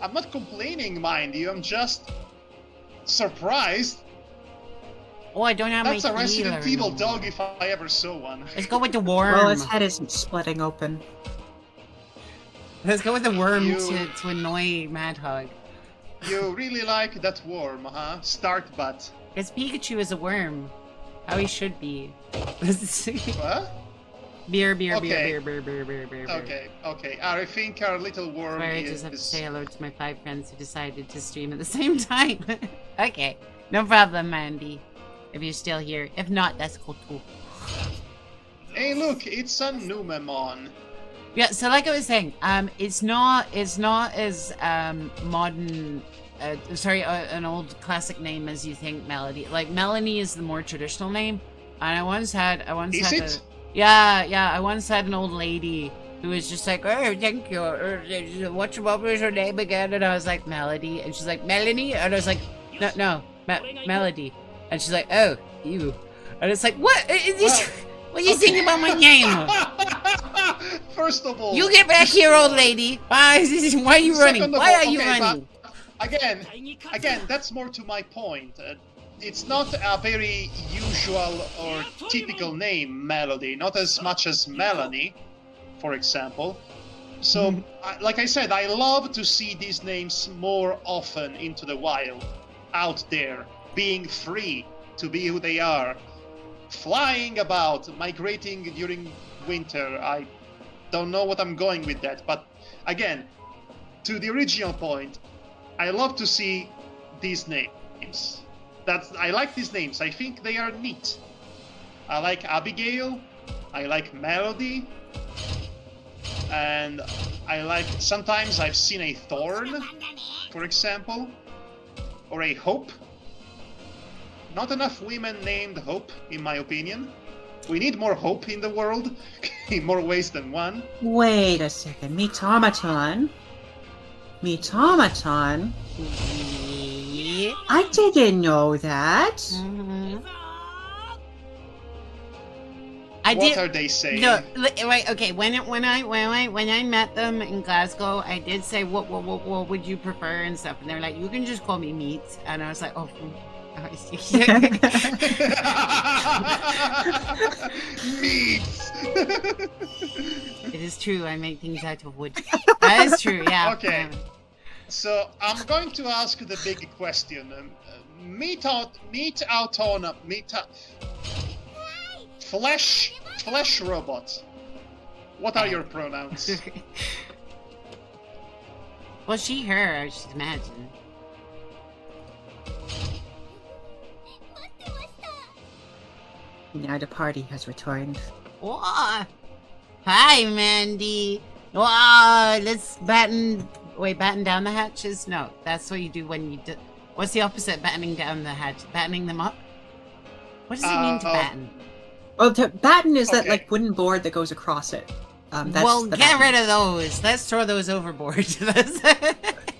I'm not complaining, mind you, I'm just surprised. Oh, I don't have That's my a Resident healer Evil anymore. dog if I ever saw one. Let's go with the worm. Well, his head isn't splitting open. Let's go with the worm You- to annoy Madhog. You really like that worm, huh? Start butt. Because Pikachu is a worm. How he should be. What? beer, beer, Okay. beer, beer, beer, beer, beer, beer. Okay, okay. I think our little worm Where I is... just have to say hello to my 5 friends who decided to stream at the same time. Okay, no problem, Mandy. If you're still here. If not, that's cool too. Hey, look, it's a Numemon. Yeah, so like I was saying, it's not as modern, an old classic name as you think, Melody. Like Melanie is the more traditional name, and I once had Is it? I once had an old lady who was just like, oh, thank you. What was her name again? And I was like, Melody, and she's like, Melanie, and I was like, no, Melody, and she's like, oh, you, and it's like, what? What are you thinking about my name? First of all... You get back here, old lady! Why are you running? Second of Why all, are you okay, running? but again, that's more to my point. It's not a very usual or typical name, Melody, not as much as Melanie, for example. So, like I said, I love to see these names more often into the wild, out there, being free to be who they are, flying about, migrating during winter. I don't know what I'm going with that, but again, to the original point, I love to see these names. I like these names. I think they are neat. I like Abigail. I like Melody. And I like... Sometimes I've seen a Thorn, for example. Or a Hope. Not enough women named Hope, in my opinion. We need more hope in the world, in more ways than one. Wait a second. Mitomaton? Mitomaton? Yeah. I didn't know that. Mhm. I What did. are they saying? No, right. Okay. When I met them in Glasgow, I did say what would you prefer and stuff, and they're like, you can just call me Meat, and I was like, oh. Meats. It is true. I make things out of wood. That is true. Yeah. Okay. So I'm going to ask the big question. Flesh robot. What are your pronouns? Well, she, her. I should imagine. Now the party has returned. Oh, hi, Mandy. Oh, let's batten down the hatches? No, that's what you do when you do. What's the opposite? Battening down the hatch? Battening them up? What does it mean to batten? Well, the batten is that Okay. like wooden board that goes across it. That's Well, the get batten. rid of those. Let's throw those overboard.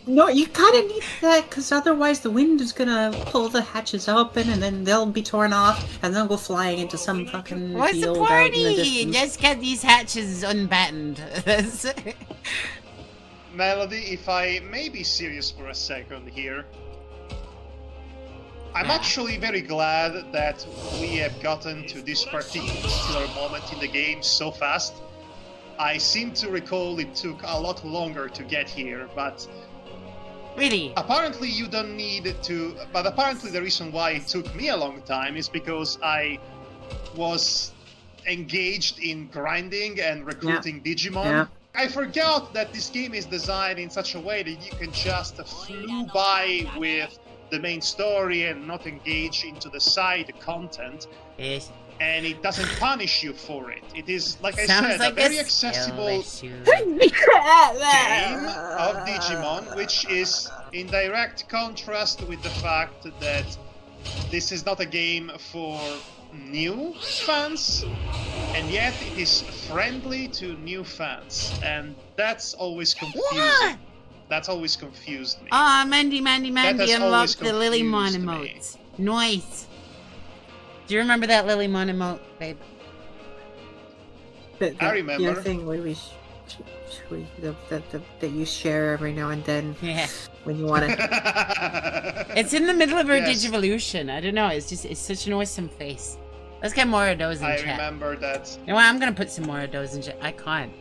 No, you kind of need that because otherwise the wind is gonna pull the hatches open and then they'll be torn off and they'll go flying into some fucking What's the field out in the party? distance. Let's get these hatches unbattened. Melody, if I may be serious for a second here. I'm Yeah. actually very glad that we have gotten to this particular moment in the game so fast. I seem to recall it took a lot longer to get here, but Really? apparently you don't need to. But apparently the reason why it took me a long time is because I was engaged in grinding and recruiting Digimon. Yeah. I forgot that this game is designed in such a way that you can just flew by with the main story and not engage into the side content. Yes. And it doesn't punish you for it. It is, like I Sounds said, like a very a accessible skill game of Digimon, which is in direct contrast with the fact that this is not a game for new fans, and yet it is friendly to new fans, and that's always confusing. What? That's always confused me. Ah, Mandy has unlocked always the Lilymon confused me. emotes. Nice. Do you remember that Lilymon emote, babe? I remember. The other thing that you share every now and then Yeah. when you want to. It's in the middle of her Yes. Digivolution. I don't know. It's such an awesome face. Let's get more of those in I chat. remember that. You know what? I'm gonna put some more of those in chat. I can't.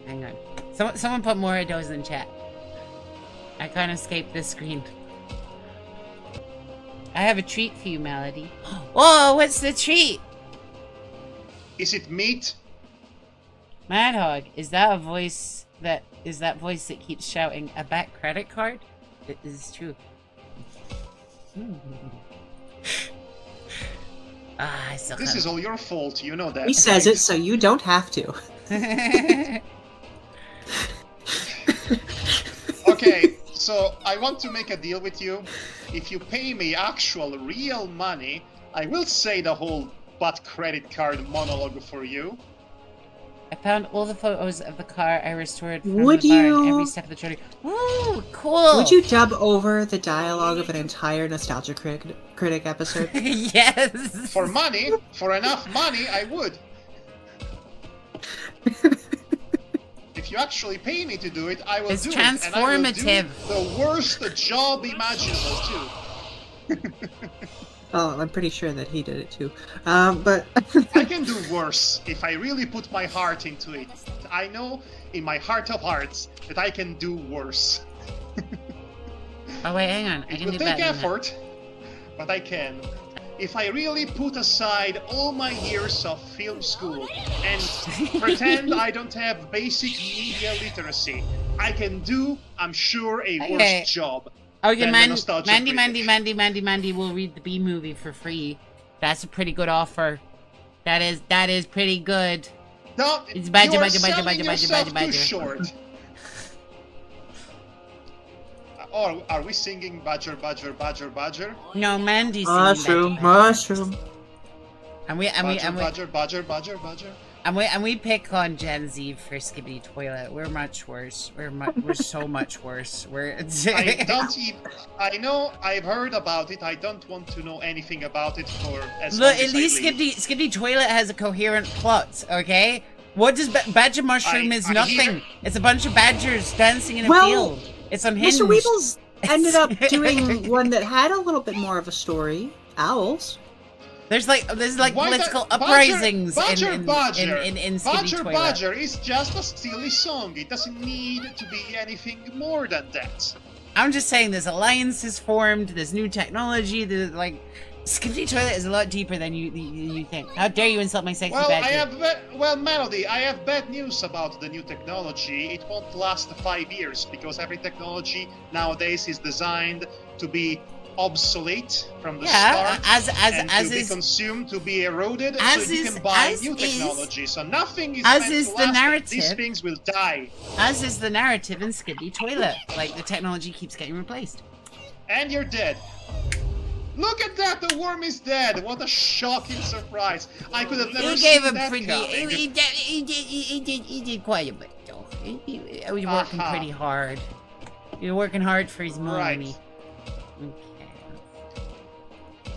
Hang on. Someone put more of those in chat. I can't escape this screen. I have a treat for you, Melody. Oh, what's the treat? Is it meat? Madhog, is that voice that keeps shouting a back credit card? It is true. I still This is all your fault, you know that. He says it so you don't have to. Okay, so I want to make a deal with you. If you pay me actual real money, I will say the whole butt credit card monologue for you. I found all the photos of the car I restored from Would the barn you- every step of the journey. Ooh, cool! Would you dub over the dialogue of an entire Nostalgia Critic episode? Yes! For money, for enough money, I would. If you actually pay me to do it, I will It's do it. And I will do transformative. the worst job imaginable, too. Oh, I'm pretty sure that he did it too. But I can do worse if I really put my heart into it. I know in my heart of hearts that I can do worse. Oh wait, hang on. I It can will do take better than that. effort, but I can. If I really put aside all my years of film school and pretend I don't have basic media literacy, I can do, I'm sure, a Okay. worse job. Okay, than the Nostalgia Critic. Mandy will read the B movie for free. That's a pretty good offer. That is pretty good. No, It's badger, you are badger, badger, selling badger, badger, yourself badger, too badger. short. Or are we singing Badger, Badger, Badger, Badger? No, Mandy's mushroom, mushroom. And we Badger, Badger, Badger, Badger. and we pick on Gen Z for Skibbity Toilet. We're much worse. We're so much worse. I don't even. I know. I've heard about it. I don't want to know anything about it for as Look, long at as least I live. Skibbity Toilet has a coherent plot. Okay. What does Badger Mushroom is I nothing. hear- It's a bunch of badgers dancing in a Well, field. It's unhinged. Mr. Weebles ended up doing one that had a little bit more of a story. Owls. There's like Why political the- uprisings Badger, in Skibbity Badger, Toilet. Badger is just a silly song. It doesn't need to be anything more than that. I'm just saying, there's alliances formed. There's new technology. There's like Skibbity Toilet is a lot deeper than you think. How dare you insult my sexy Well, badger? Melody, I have bad news about the new technology. It won't last 5 years because every technology nowadays is designed to be obsolete from the Yeah, start and as to be is consumed, to be eroded, as so you is- can buy as new is- technology. So nothing is as meant is to the last. narrative. These things will die. as is the narrative in Skibbity Toilet. Like the technology keeps getting replaced. And you're dead. Look at that! The worm is dead! What a shocking surprise! I could have never He gave seen a that pretty. coming. He did quite a bit though. He was working Aha. pretty hard. He was working hard for his Right. money. Okay.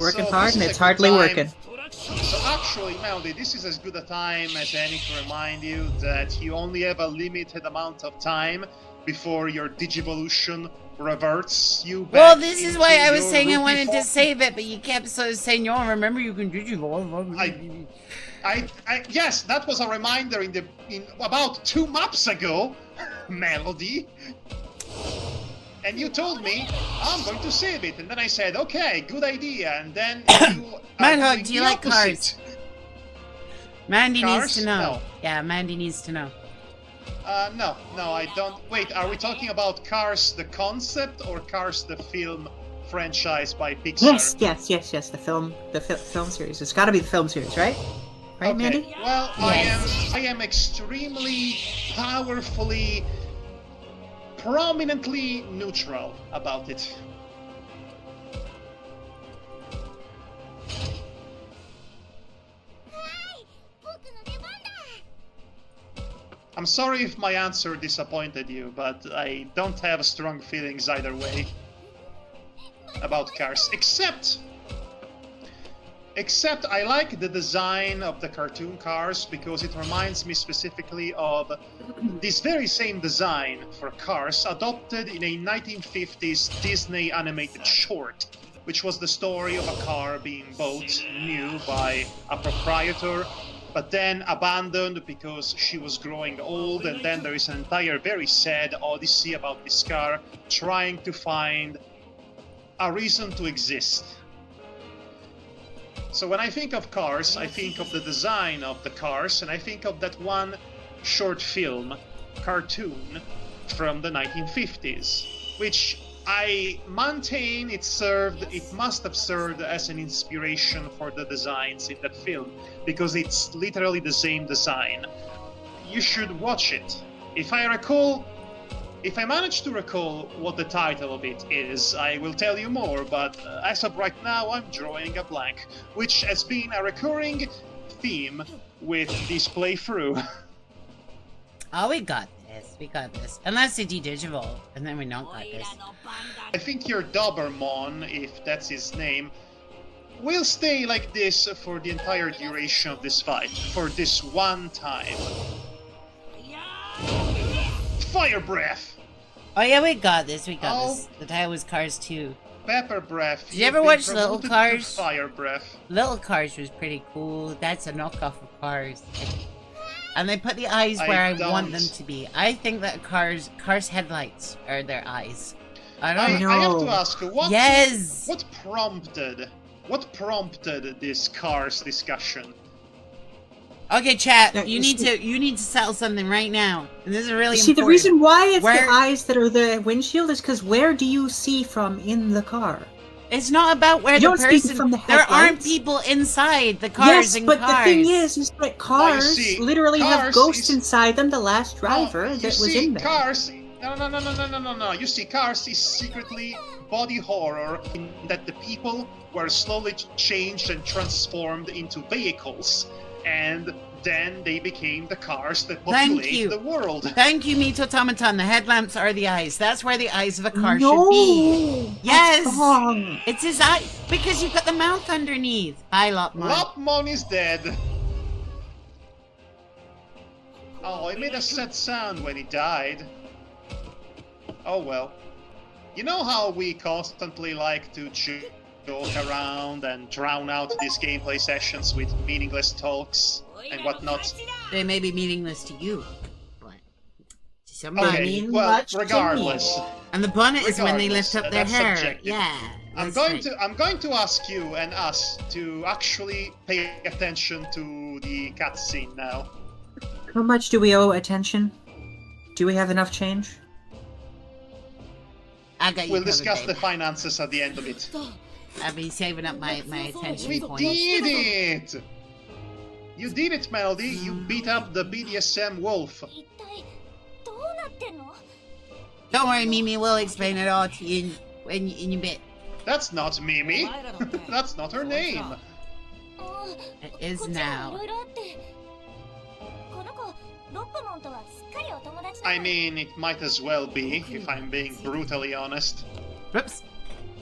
Working So hard this and is a it's good hardly time. working. So actually, Melody, this is as good a time as any to remind you that you only have a limited amount of time before your Digivolution reverts you back. Well, this is why into I was your saying I rupee wanted to form. save it, but you kept sort of saying, "No, remember you can Digivolve." Yes, that was a reminder in about 2 maps ago, Melody. And you told me, I'm going to save it. And then I said, okay, good idea. And then you Madhog, do you like opposite. cars? Mandy needs Cars? to know. No. Yeah, Mandy needs to know. No, I don't. Wait, are we talking about Cars the concept or Cars the film franchise by Pixar? Yes. The film series. It's got to be the film series, right? Right, Okay. Mandy? Well, Yes. I am extremely powerfully, prominently neutral about it. I'm sorry if my answer disappointed you, but I don't have strong feelings either way about Cars, except I like the design of the cartoon Cars because it reminds me specifically of this very same design for Cars adopted in a 1950s Disney animated short, which was the story of a car being bought new by a proprietor, but then abandoned because she was growing old, and then there is an entire very sad odyssey about this car trying to find a reason to exist. So when I think of Cars, I think of the design of the cars, and I think of that one short film cartoon from the 1950s, which I maintain it must have served as an inspiration for the designs in that film, because it's literally the same design. You should watch it. If I manage to recall what the title of it is, I will tell you more, but as of right now, I'm drawing a blank, which has been a recurring theme with this playthrough. Oh, we got this. Unless it's Digivolve, and then we don't got this. I think your Dobermon, if that's his name, will stay like this for the entire duration of this fight, for this one time. Fire breath! Oh yeah, we got this. This. The title was Cars 2. Pepper breath. Did you ever watch Little promoted to Cars? Fire breath. Little Cars was pretty cool. That's a knockoff of Cars. And they put the eyes where I want them to be. I think that Cars headlights are their eyes. I don't know. I have to ask, Yes! What prompted this Cars discussion? Okay, chat. Yeah, You need to settle something right now. And this is really See, important. the reason why it's Where- the eyes that are the windshield is because where do you see from in the car? It's not about where You the don't speak person. from the There aren't headlights. people inside the cars Yes, and but cars. the thing is that cars see, literally have Cars ghosts is- inside them. The last driver You that was see, in there. Cars. No. You see, Cars is secretly body horror in that the people were slowly changed and transformed into vehicles, and then they became the cars that populate the world. Thank you, Mito Tomaton. The headlamps are the eyes. That's where the eyes of a car No, should be. Yes! that's wrong. It's his eye. Because you've got the mouth underneath. Bye, Lopmon. Lopmon is dead. Oh, he made a sad sound when he died. Oh well. You know how we constantly like to joke around and drown out these gameplay sessions with meaningless talks and whatnot? They may be meaningless to you. But to somebody. Okay, mean well, much to me. regardless. And the bonnet is when they Regardless, lift up their that's hair. subjective. Yeah. I'm going to ask you and us to actually pay attention to the cutscene now. How much do we owe attention? Do we have enough change? I got you We'll covered, discuss babe. the finances at the end of it. I've been saving up my attention We points. did it! You did it, Melody. You beat up the BDSM wolf. 一体どうなってんの？ Don't worry, Mimi. We'll explain it all to you in a bit. That's not Mimi. That's not her name. あ It is こっちは now. 色々あってこの子ロップモンとはすっかりお友達だ I mean, it might as well be, if I'm being brutally honest. Whoops.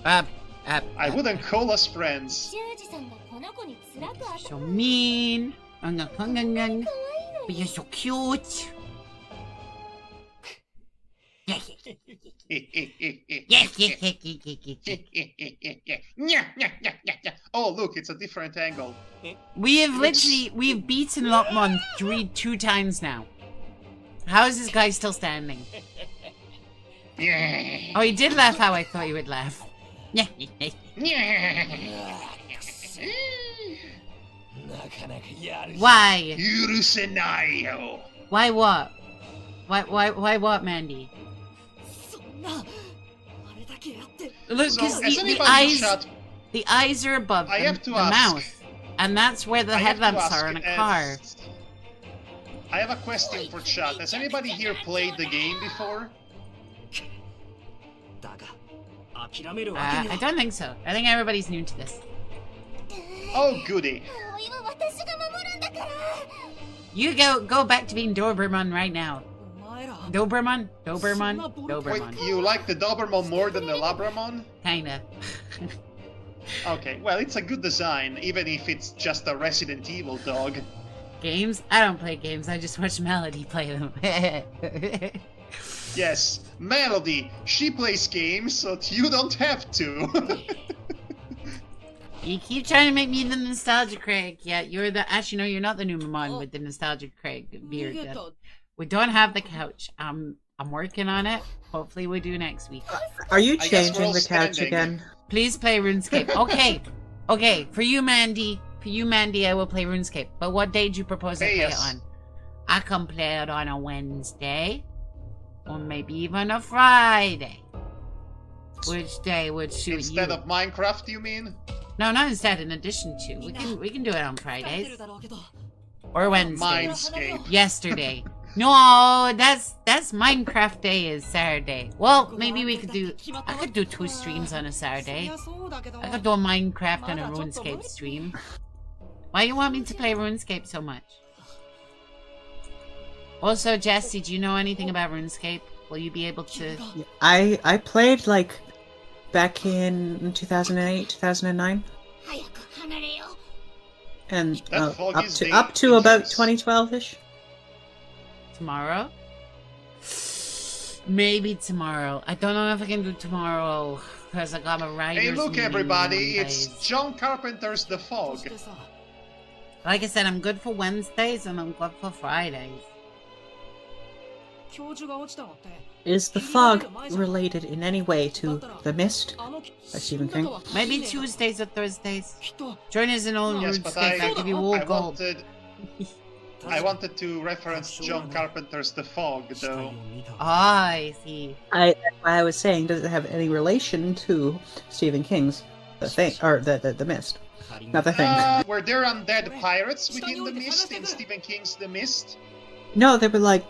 I wouldn't call us friends. 修二さんがこの子に辛く当 So たる mean. But 可愛いの you're に so cute. Oh, look, it's a different angle. We've beaten Lockmon two times now. How is this guy still standing? Oh, he did laugh how I thought he would laugh. Why? Why what? Why what, Mandy? Look, So, because has the anybody eyes, shot- the eyes are above I have to the ask. mouth, and that's where the I have to headlamps ask, are in a car. I have a question for chat. Has anybody here played the game before? I don't think so. I think everybody's new to this. Oh, goody. 今私が守るんだから You go back to being Doberman right now. お前ら Doberman? Wait, Doberman. you like the Doberman more than the Labramon? Kinda. Okay, well, it's a good design, even if it's just a Resident Evil dog. Games? I don't play games, I just watch Melody play them. Yes, Melody, she plays games, so you don't have to. You keep trying to make me the nostalgia Craig. Yeah, you're the... Actually, no, you're not the new Mamon with the nostalgia Craig beard. We don't have the couch. I'm working on it. Hopefully we do next week. Are you I guess we're changing all the couch standing. again? Please play RuneScape. Okay. For you, Mandy, I will play RuneScape. But what day do you propose I play Yes. it on? I can play it on a Wednesday, or maybe even a Friday. Which day would suit Instead you? of Minecraft, you mean? No, not instead. In addition to, we can do it on Fridays or Wednesdays. Mindscape. Yesterday. No, that's Minecraft Day is Saturday. Well, maybe we could do. I could do 2 streams on a Saturday. I could do a Minecraft and a RuneScape stream. Why you want me to play RuneScape so much? Also, Jesse, do you know anything about RuneScape? Will you be able to? I played like back in 2008, 2009, 早く離れよ and That fog up is to about dangerous. 2012ish. Tomorrow? Maybe tomorrow. I don't know if I can do tomorrow because I got a writer's Hey, look, meeting everybody, on it's Mondays. John Carpenter's The Fog. Like I said, I'm good for Wednesdays and I'm good for Fridays. 教授が落ちたのって Is the fog related in any way to The Mist by Stephen King? Maybe Tuesdays or Thursdays. Join us in all Yes, but RuneScape. I'll give you all I gold. wanted to reference John Carpenter's The Fog, though. Ah, I see. That's why I was saying, does it have any relation to Stephen King's The Thing, or the Mist? Not The Thing. Were there undead pirates within The Mist in Stephen King's The Mist? No, they were like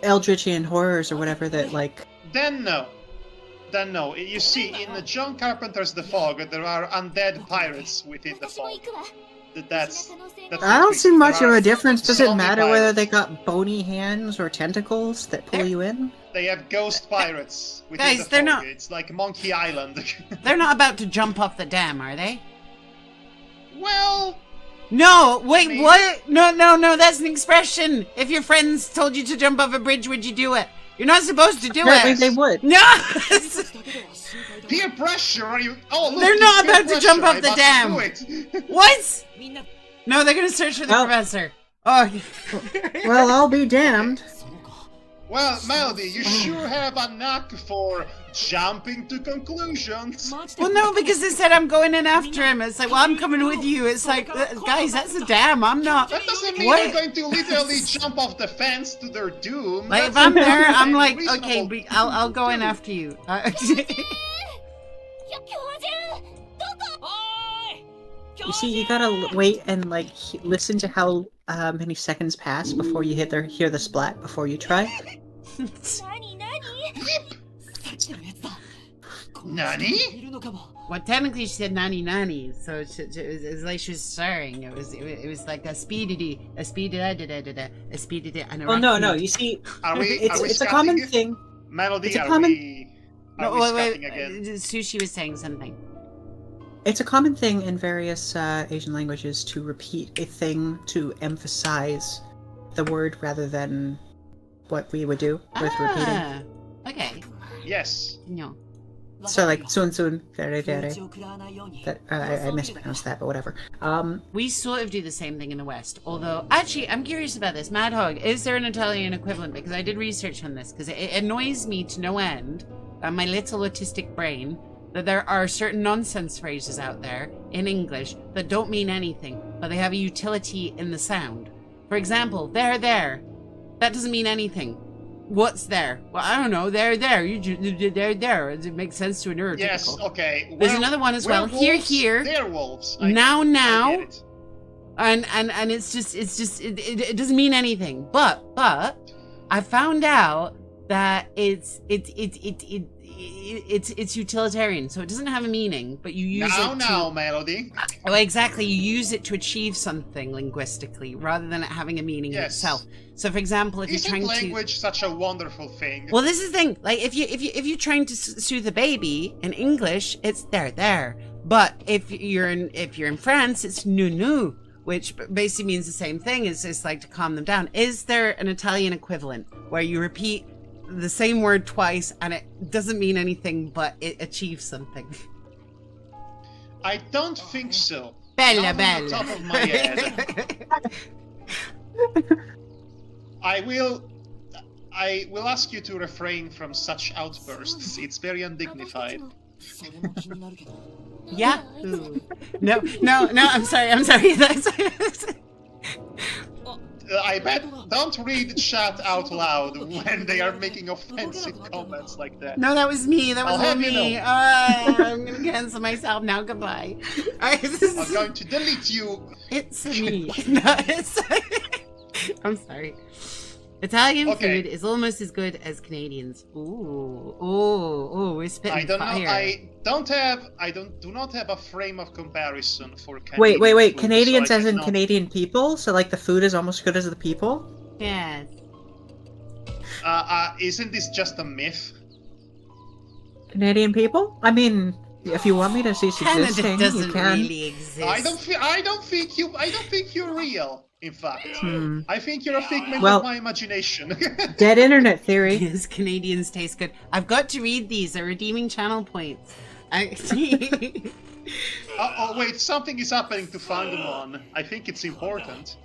Eldritchian horrors or whatever that like. Then no. You see, in John Carpenter's The Fog, there are undead pirates within the 私も fog. 行くわ That's I don't see much of a difference. Does it zombie matter whether pirates. they got bony hands or tentacles that pull you in? They have ghost pirates within Guys, the they're fog. not- It's like Monkey Island. They're not about to jump off the dam, are they? Well, No, wait, Maybe. what? No, that's an expression. If your friends told you to jump off a bridge, would you do it? You're not supposed to do Apparently it. they would. No! peer pressure, are you? Oh, look, They're it's not peer about to jump pressure, off the I dam. must do it. What? みんな No, they're gonna search for the Oh. professor. Oh. Well, I'll be damned. Well, Melody, you sure have a knack for jumping to conclusions. Well, no, because they said I'm going in after him. It's like, well, I'm coming with you. It's like, guys, that's a dam. I'm not. That doesn't mean What? they're going to literally jump off the fence to their doom. Like, if That's I'm there, I'm like, reasonable okay, I'll go in to do. after you. 教授どこ You see, you gotta wait and like listen to how many seconds pass before you hear the splat before you try. 何何 さっきのやつだ Nani? いるのかも Well, technically she said nani nani, so it was like she was swearing. It was like a speedity, and a Well, no, raccoon. you see, Are we? it's are we a scatting common it? thing. Melody, it's a are common- we? Are No, we wait, scatting wait. again? Sushi was saying something. It's a common thing in various Asian languages to repeat a thing to emphasize the word rather than what we would do with repeating. Okay. Yes. No. So like soon soon, dere dere. That I mispronounced that, but whatever. We sort of do the same thing in the West. Although, actually, I'm curious about this. Madhog, is there an Italian equivalent? Because I did research on this, because it annoys me to no end, my little autistic brain, that there are certain nonsense phrases out there in English that don't mean anything, but they have a utility in the sound. For example, there. That doesn't mean anything. What's there? Well, I don't know. They're there. They're there. It makes sense to a neurotypical. Yes, okay. There's another one as well. Werewolves, Here. They're wolves. Now. I get it. And it's just it doesn't mean anything. But I found out that it's utilitarian, so it doesn't have a meaning, but you use it now, Melody. Oh, exactly. You use it to achieve something linguistically rather than it having a meaning in itself. So, for example, if you're trying to language such a wonderful thing? Well, this is the thing. Like, if you're trying to soothe a baby in English, it's there. But if you're in France, it's nou, which basically means the same thing. It's like to calm them down. Is there an Italian equivalent where you repeat the same word twice and it doesn't mean anything, but it achieves something? I don't think so. Bella, Not bella. on the top of my head. I will ask you to refrain from such outbursts. It's very undignified. Yahoo! No, I'm sorry. I bet don't read chat out loud when they are making offensive comments like that. No, that was me. That was I'll not have me. you know. I'm gonna cancel myself now. Goodbye. I'm going to delete you. It's me. No, I'm sorry. Italian food is almost as good as Canadians. Ooh, we're spitting fire. I do not have a frame of comparison for Canadian Wait. food, Canadians so as in Canadian people? So like the food is almost as good as the people? Yes. Isn't this just a myth? Canadian people? I mean, if you want me to cease existing, Canada doesn't you can. really exist. I don't think you're real. In fact, I think you're a figment Well, of my imagination. Dead internet theory. Yes, Canadians taste good. I've got to read these. They're redeeming channel points. Oh wait, something is happening to Fangumon. I think it's important.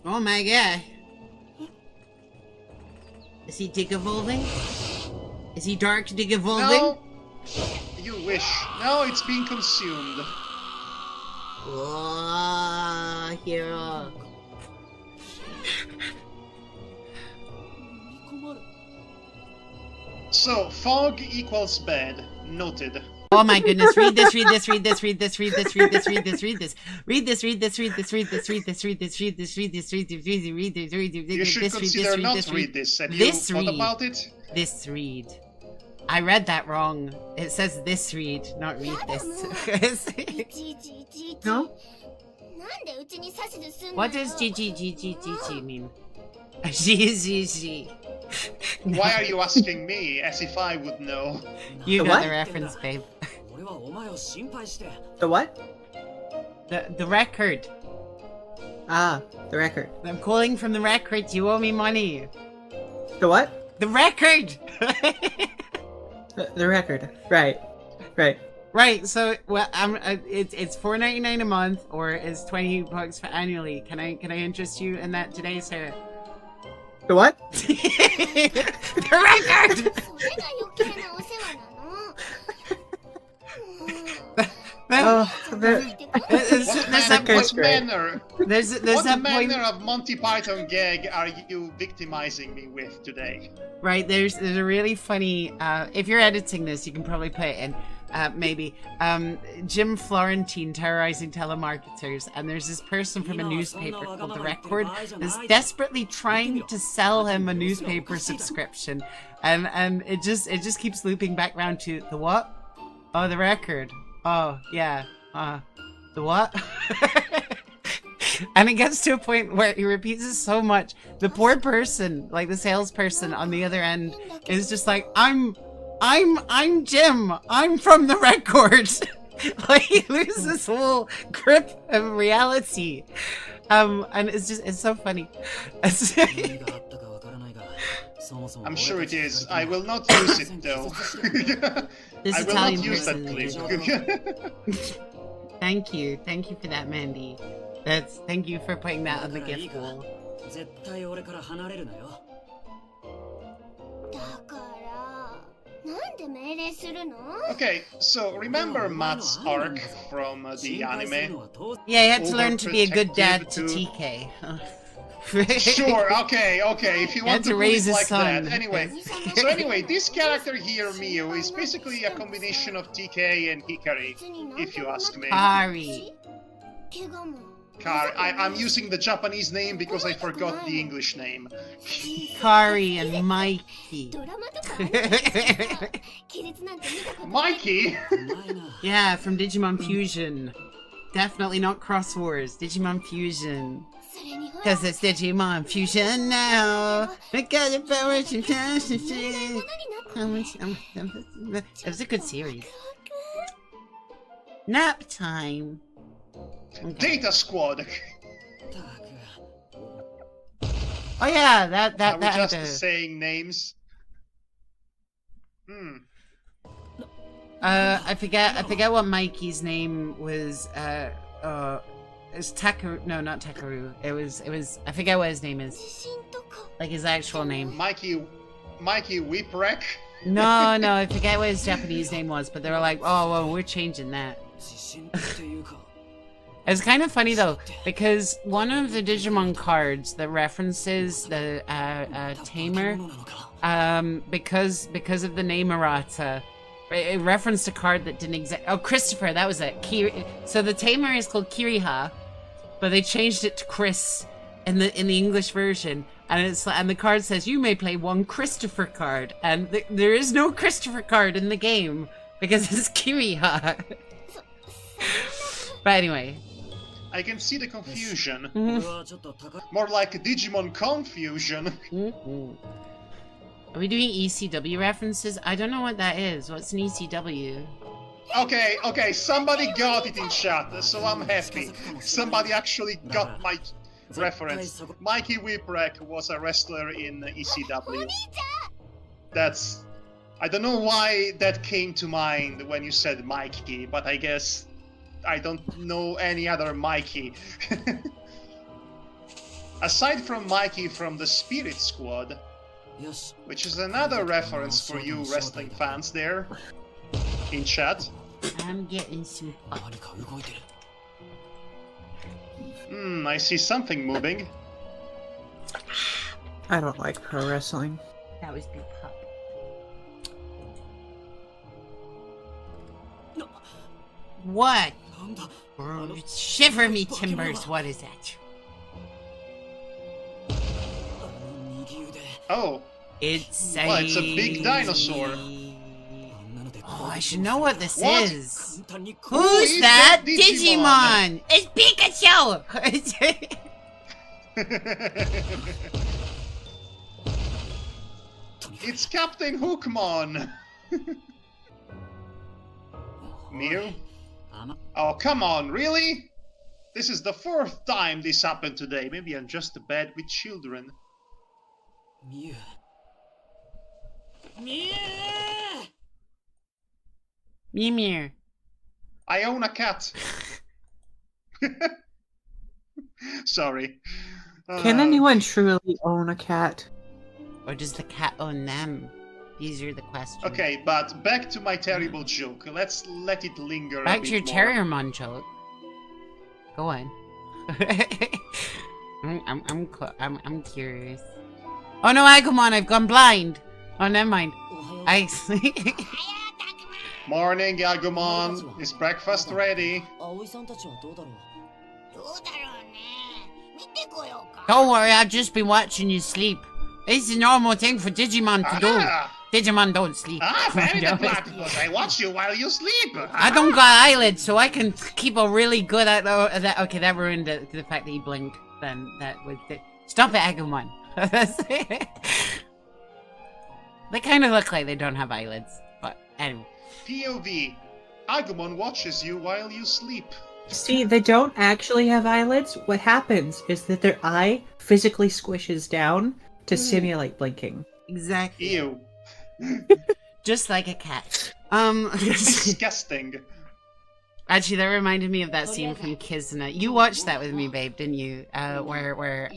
Oh my god. Is he dig-evolving? Is he dark dig-evolving? No, you wish. No, it's being consumed. Oh, hero. So, fog equals bed. Noted. Oh my goodness, read this. You should consider not read this. Have you thought about it? This read. I read that wrong. It says this read, not read this. No? What does GGGGGG mean? G. Why are you asking me, as if I would know? You The got what? the reference, babe. The what? The record. Ah, the record. I'm calling from the record. You owe me money. The what? The record! The record. Right. Right, so well, it's $4.99 a month, or it's $20 for annually. Can I interest you in that today, sir? The what? The record! There's What that manner point. of Monty Python gag are you victimizing me with today? Right, there's a really funny. If you're editing this, you can probably put it in. Maybe Jim Florentine terrorizing telemarketers, and there's this person from a newspaper called The Record that's desperately trying to sell him a newspaper subscription, and it just keeps looping back around to the what? Oh, the record. Oh yeah. The what? And it gets to a point where he repeats it so much, the poor person, like the salesperson on the other end, is just like, I'm Jim. I'm from the record. Like he loses whole grip of reality. And it's so funny. I'm sure it is. I will not use it though. This I will Italian not use that person clip. Thank you for that, Mandy. Thank you for putting that on the gift wall. だからなんで命令するの？ Okay, so remember Matt's arc from the anime? Yeah, you had to learn to be a good dad to Overprotective TK. Sure, okay, if you Had want to to put raise it his like son. that. Anyway, this character here, Miu, is basically a combination of TK and Hikari, if you ask me. Kari. 怪我も I'm using the Japanese name because I forgot the English name. Kari and Mikey. ドラマとかあるじゃないですか。亀裂なんて見たことない。 Mikey? Yeah, from Digimon Fusion. Definitely not Cross Wars. Digimon Fusion. それにほら Because it's Digimon Fusion now. I got the power to touch the shit. It was a good series. Nap time. Okay. Data Squad. Oh yeah, that Are we had just to... saying names? I forget what Mikey's name was. It's Takaru. No, not Takaru. It was. I forget what his name is. 地震とか Like his actual name. Mikey Whipwreck? No, I forget what his Japanese name was. But they were like, oh, well, we're changing that. It's kind of funny though, because one of the Digimon cards that references the Tamer, because of the name Arata, it referenced a card that didn't exist. Oh, Christopher, that was it. So the Tamer is called Kiriha, but they changed it to Chris in the English version, and the card says you may play one Christopher card, and there is no Christopher card in the game because it's Kiriha. But anyway. I can see the confusion. Mhm. More like Digimon confusion. Mhm. Are we doing ECW references? I don't know what that is. What's an ECW? Okay, somebody got it in chat, so I'm happy. Somebody actually got my reference. Mikey Whipwreck was a wrestler in ECW. That's... I don't know why that came to mind when you said Mikey, but I guess I don't know any other Mikey. Aside from Mikey from the Spirit Squad, which is another reference for you wrestling fans there in chat. I'm getting some... I see something moving. I don't like pro wrestling. That was Big Pup. What? Shiver me timbers, what is that? Oh, It's well, it's a big dinosaur. Oh, I should know what this What? is. Who Who's is that? that Digimon? Digimon! It's Pikachu! It's Captain Hookmon! Mew? Oh, come on, really? This is the 4th time this happened today. Maybe I'm just bad with children. Mimir. I own a cat. Sorry. Can anyone truly own a cat? Or does the cat own them? These are the questions. Okay, but back to my terrible joke. Let's let it linger Back a to bit your more. Terriermon joke. Go on. I'm curious. Oh no, Agumon, I've gone blind. Oh, never mind. Morning, Agumon. Is breakfast ready? 葵さんたちはどうだろう。どうだろうね。見てこようか。 Don't worry, I've just been watching you sleep. It's a normal thing for Digimon to do. Ah, Digimon don't sleep. very the platypus. I watch you while you sleep. I don't got eyelids, so I can keep a really good at that. Okay, that ruined the fact that he blinked. Then that was it. Stop it, Agumon. They kind of look like they don't have eyelids, but anyway. POV. Agumon watches you while you sleep. See, they don't actually have eyelids. What happens is that their eye physically squishes down to simulate blinking. Exactly. Ew. Just like a cat. Disgusting. Actually, that reminded me of that scene from Kizuna. You watched that with me, babe, didn't you? Where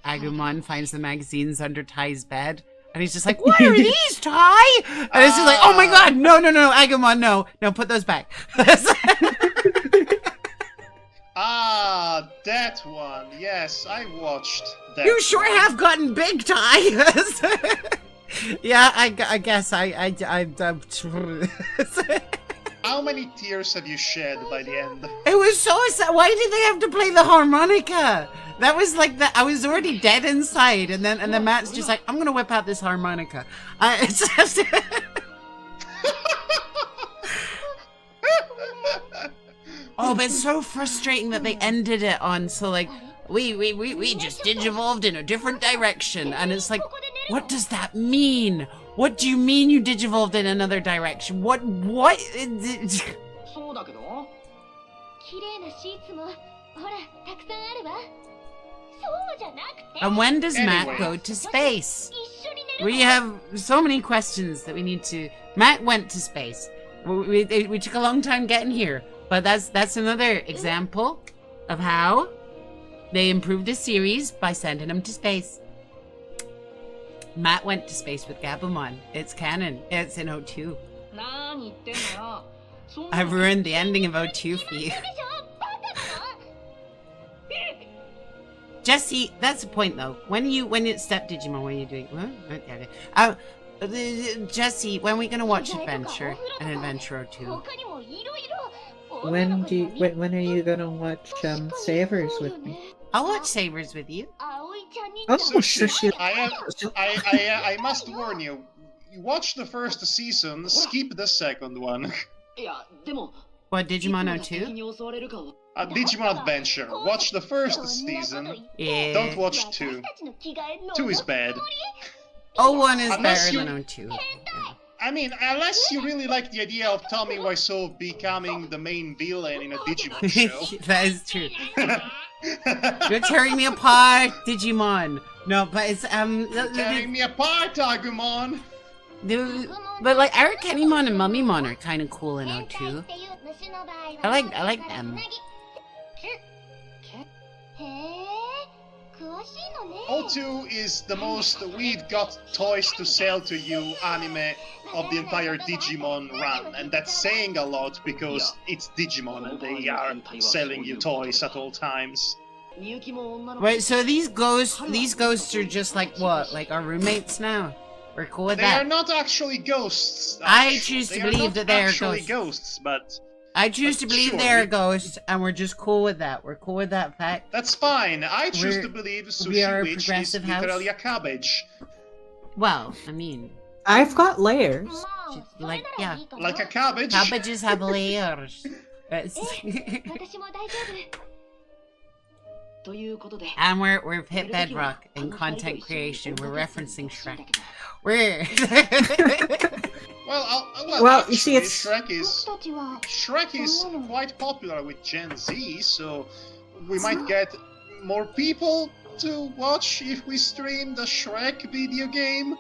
Agumon finds the magazines under Ty's bed. And he's just like, what are these, Ty? And it's just like, oh my god, no, Agumon, no, put those back. Ah, that one. Yes, I watched that. You sure have gotten big, Ty. Yeah, I guess How many tears have you shed by the end? It was so sad. Why did they have to play the harmonica? That was like I was already dead inside, and then Matt's just like, I'm gonna whip out this harmonica. It's just oh, but it's so frustrating that they ended it on so like we just digivolved in a different direction, and it's like, what does that mean? What do you mean you digivolved in another direction? What? そうだけど綺麗なシーツもほらたくさんあるわそうじゃなくて And when does Matt Anyway. go to space? 一緒に寝る We have so many questions that we need to. Matt went to space. We took a long time getting here, but that's another example of how they improved the series by sending him to space. Matt went to space with Gabumon. It's canon. It's in O2. 何言ってんのよ I've ruined the ending of O2 for you. でしょバカなの Jesse, that's the point though. When it's Step Digimon, what are you doing? What? Okay. Jesse, when are we gonna watch Adventure and Adventure 2? 他にもいろいろ When are you gonna watch Savers with me? I'll watch Sabers with you. 葵ちゃんに Oh, Sushi, Sushi. I must warn you. You watch the first season, skip the second one. いやでも What, Digimon いつ敵 O2? に襲われるかを Digimon Adventure. Watch the first season. Yeah. Don't watch 2. 私たちの着替えの 2 is bad. O1 is Unless better you- than O2. I mean, unless you really like the idea of Tommy Wiseau becoming the main villain in a Digimon show. That is true. You're tearing me apart, Digimon. No, but it's Tearing me apart, Agumon! but like Arakenimon and Mummymon are kind of cool in O2. I like them. へえ詳しいのね O2 is the most we've got toys to sell to you anime of the entire Digimon run, and that's saying a lot because it's Digimon and they are selling you toys at all times. みゆきも女の子 Wait, so these ghosts are just like what? Like our roommates now? We're cool with They are that. not actually ghosts. I actually. choose to They are believe not that they are actually ghosts. but I choose to believe they are ghosts, and we're just cool with that. We're cool with that fact. that's fine. I choose We're- to believe we are Sushi a Witch is progressive house. literally a cabbage. Well, I mean, I've got layers. まあ She's それ like, ならいいかな Like a cabbage. cabbages have layers. 私も大丈夫ということで And we've hit bedrock in content creation. We're referencing Shrek. We're Well, actually, you see, it's- Shrek is 僕たちは Shrek is quite popular with Gen Z, so we might get more people to watch if we stream the Shrek video game.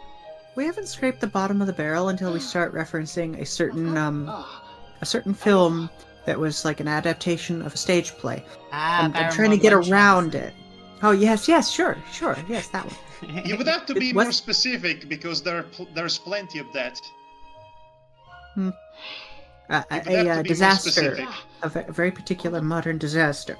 We haven't scraped the bottom of the barrel until we start referencing a certain あ film that was like an adaptation of a stage play. I'm Baron trying to get Von Munchausen. around it. Oh yes, sure, yes, that one. You would have to It be was- more specific because there's plenty of that. A, You would have to a be more disaster, specific. a very particular modern disaster.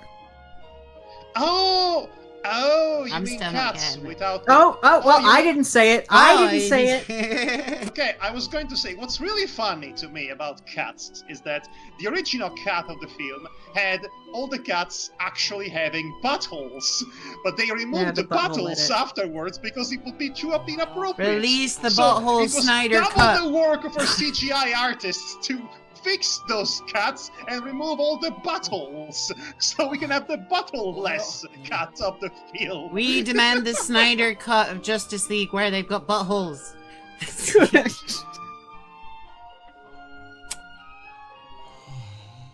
Oh, you I'm mean still not cats getting it. without... Oh, well, you I mean- didn't say it. I didn't say it. Okay, I was going to say, what's really funny to me about cats is that the original cat of the film had all the cats actually having buttholes, but they removed the the butthole buttholes edit. afterwards because it would be too inappropriate. Release the So butthole it was Snyder double cut. the work for CGI artists to fix those cats and remove all the buttholes, so we can have the butthole-less cat of the film. We demand the Snyder cut of Justice League where they've got buttholes.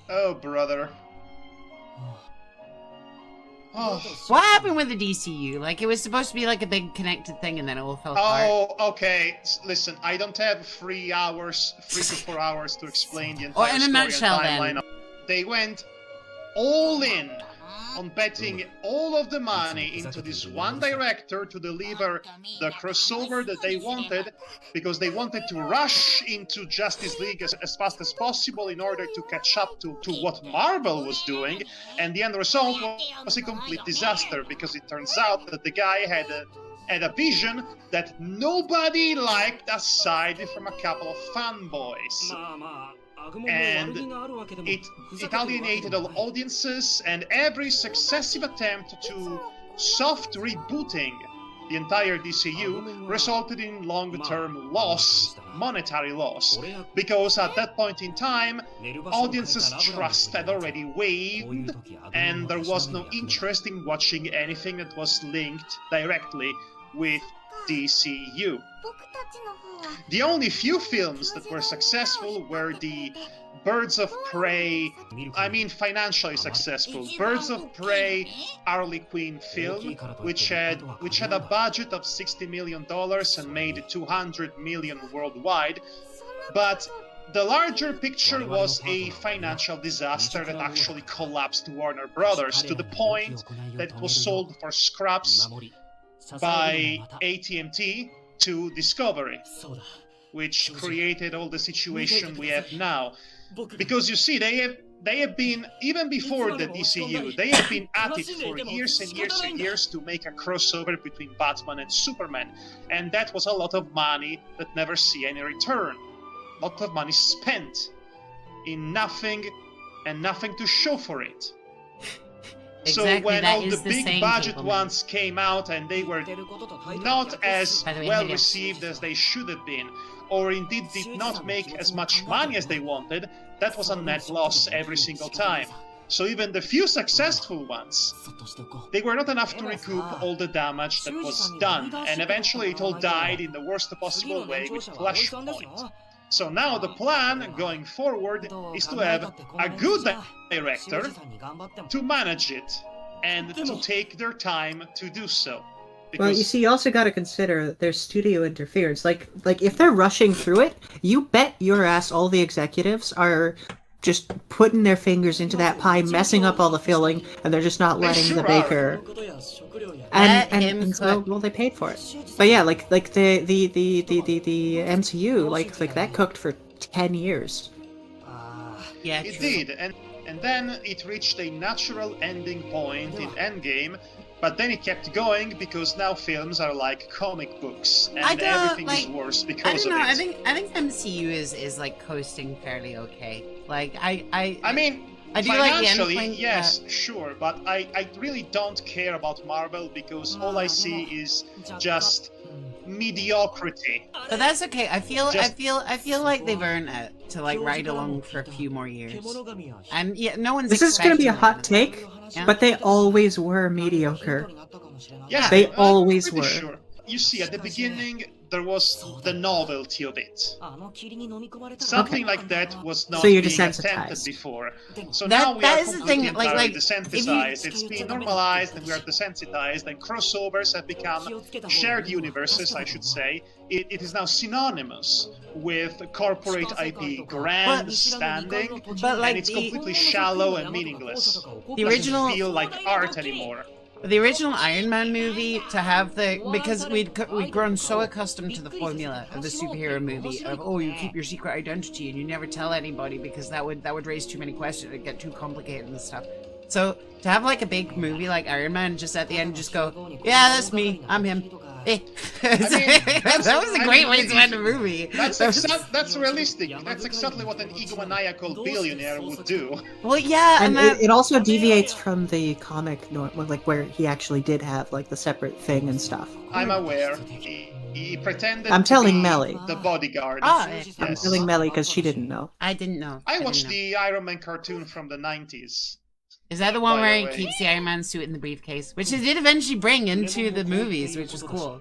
Oh, brother. Oh. What happened with the DCU? Like, it was supposed to be like a big connected thing, and then it all fell apart. Oh, okay. Listen, I don't have 3 to 4 hours to explain the entire Or in a story nutshell, and timeline. then. They went all in on betting all of the money into this one director to deliver the crossover that they wanted, because they wanted to rush into Justice League as fast as possible in order to catch up to what Marvel was doing, and the end result was a complete disaster, because it turns out that the guy had a vision that nobody liked aside from a couple of fanboys. And it alienated all audiences, and every successive attempt to soft rebooting the entire DCU resulted in long-term loss, monetary loss, because at that point in time, audiences' trust had already waned, and there was no interest in watching anything that was linked directly with DCU. The only few films that were successful were the Birds of Prey, I mean financially successful, Birds of Prey Harley Quinn film, which had a budget of $60 million and made $200 million worldwide, but the larger picture was a financial disaster that actually collapsed Warner Brothers to the point that it was sold for scraps by AT&T to Discovery, which created all the situation we have now. Because you see, they have been, even before the DCU, they have been at it for years and years and years to make a crossover between Batman and Superman, and that was a lot of money that never see any return. A lot of money spent in nothing and nothing to show for it. Exactly, so when that all the is the big saying, budget people. ones came out and they were not as By the way, well Nadia. received as they should have been, or indeed did not make as much money as they wanted, that was a net loss every single time. So even the few successful ones, they were not enough to recoup all the damage that was done, and eventually it all died in the worst possible way with Flashpoint. So now the plan going forward is to have a good director to manage it and to take their time to do so. Well, you see, you also got to consider that there's studio interference. Like if they're rushing through it, you bet your ass all the executives are just putting their fingers into that pie, messing up all the filling, and they're just not letting sure the baker. And so, well, they paid for it. But yeah, like the MCU, like that cooked for 10 years. Yeah, It true. did, and then it reached a natural ending point in Endgame, but then it kept going because now films are like comic books, I and don't, everything like, is worse I because don't know. of it. I think MCU is like coasting fairly okay. Like I mean, I do like the financially, endpoint, yes, sure, but I really don't care about Marvel because all I see is just mediocrity. But that's okay. I feel Just- I feel like they've earned it to like ride along for a few more years. And yeah, no one's. This is going to be a expecting hot take, Yeah. but they always were mediocre. Yeah, They I'm always pretty were. Sure. You see, at the beginning, there was the novelty of it. Something like that was not So you're being desensitized. attempted before. So That- now we that are is the completely thing, like, entirely if desensitized. It's been normalized and we are desensitized, and crossovers have become shared universes, I should say. It is now synonymous with corporate IP grandstanding, But, like, and it's the- completely shallow and meaningless. The It original- doesn't feel like art anymore. The original Iron Man movie, to have because we'd grown so accustomed to the formula of the superhero movie of, oh, you keep your secret identity and you never tell anybody because that would raise too many questions, it'd get too complicated and stuff. So to have like a big movie like Iron Man, just at the end just go, yeah, that's me, I'm him. Eh. That was a great way to end a movie. That's realistic. That's exactly what an egomaniacal billionaire would do. Well, yeah, And that, it also deviates from the comic, like where he actually did have like the separate thing and stuff. I'm aware. He pretended I'm to telling be Melly. the bodyguard. Ah, I'm Yes. telling Melly because she didn't know. I didn't know. I didn't watched know. the Iron Man cartoon from the 90s. Is that the one by where the he way. keeps the Iron Man suit in the briefcase? Which they did eventually bring into the movies, which was cool.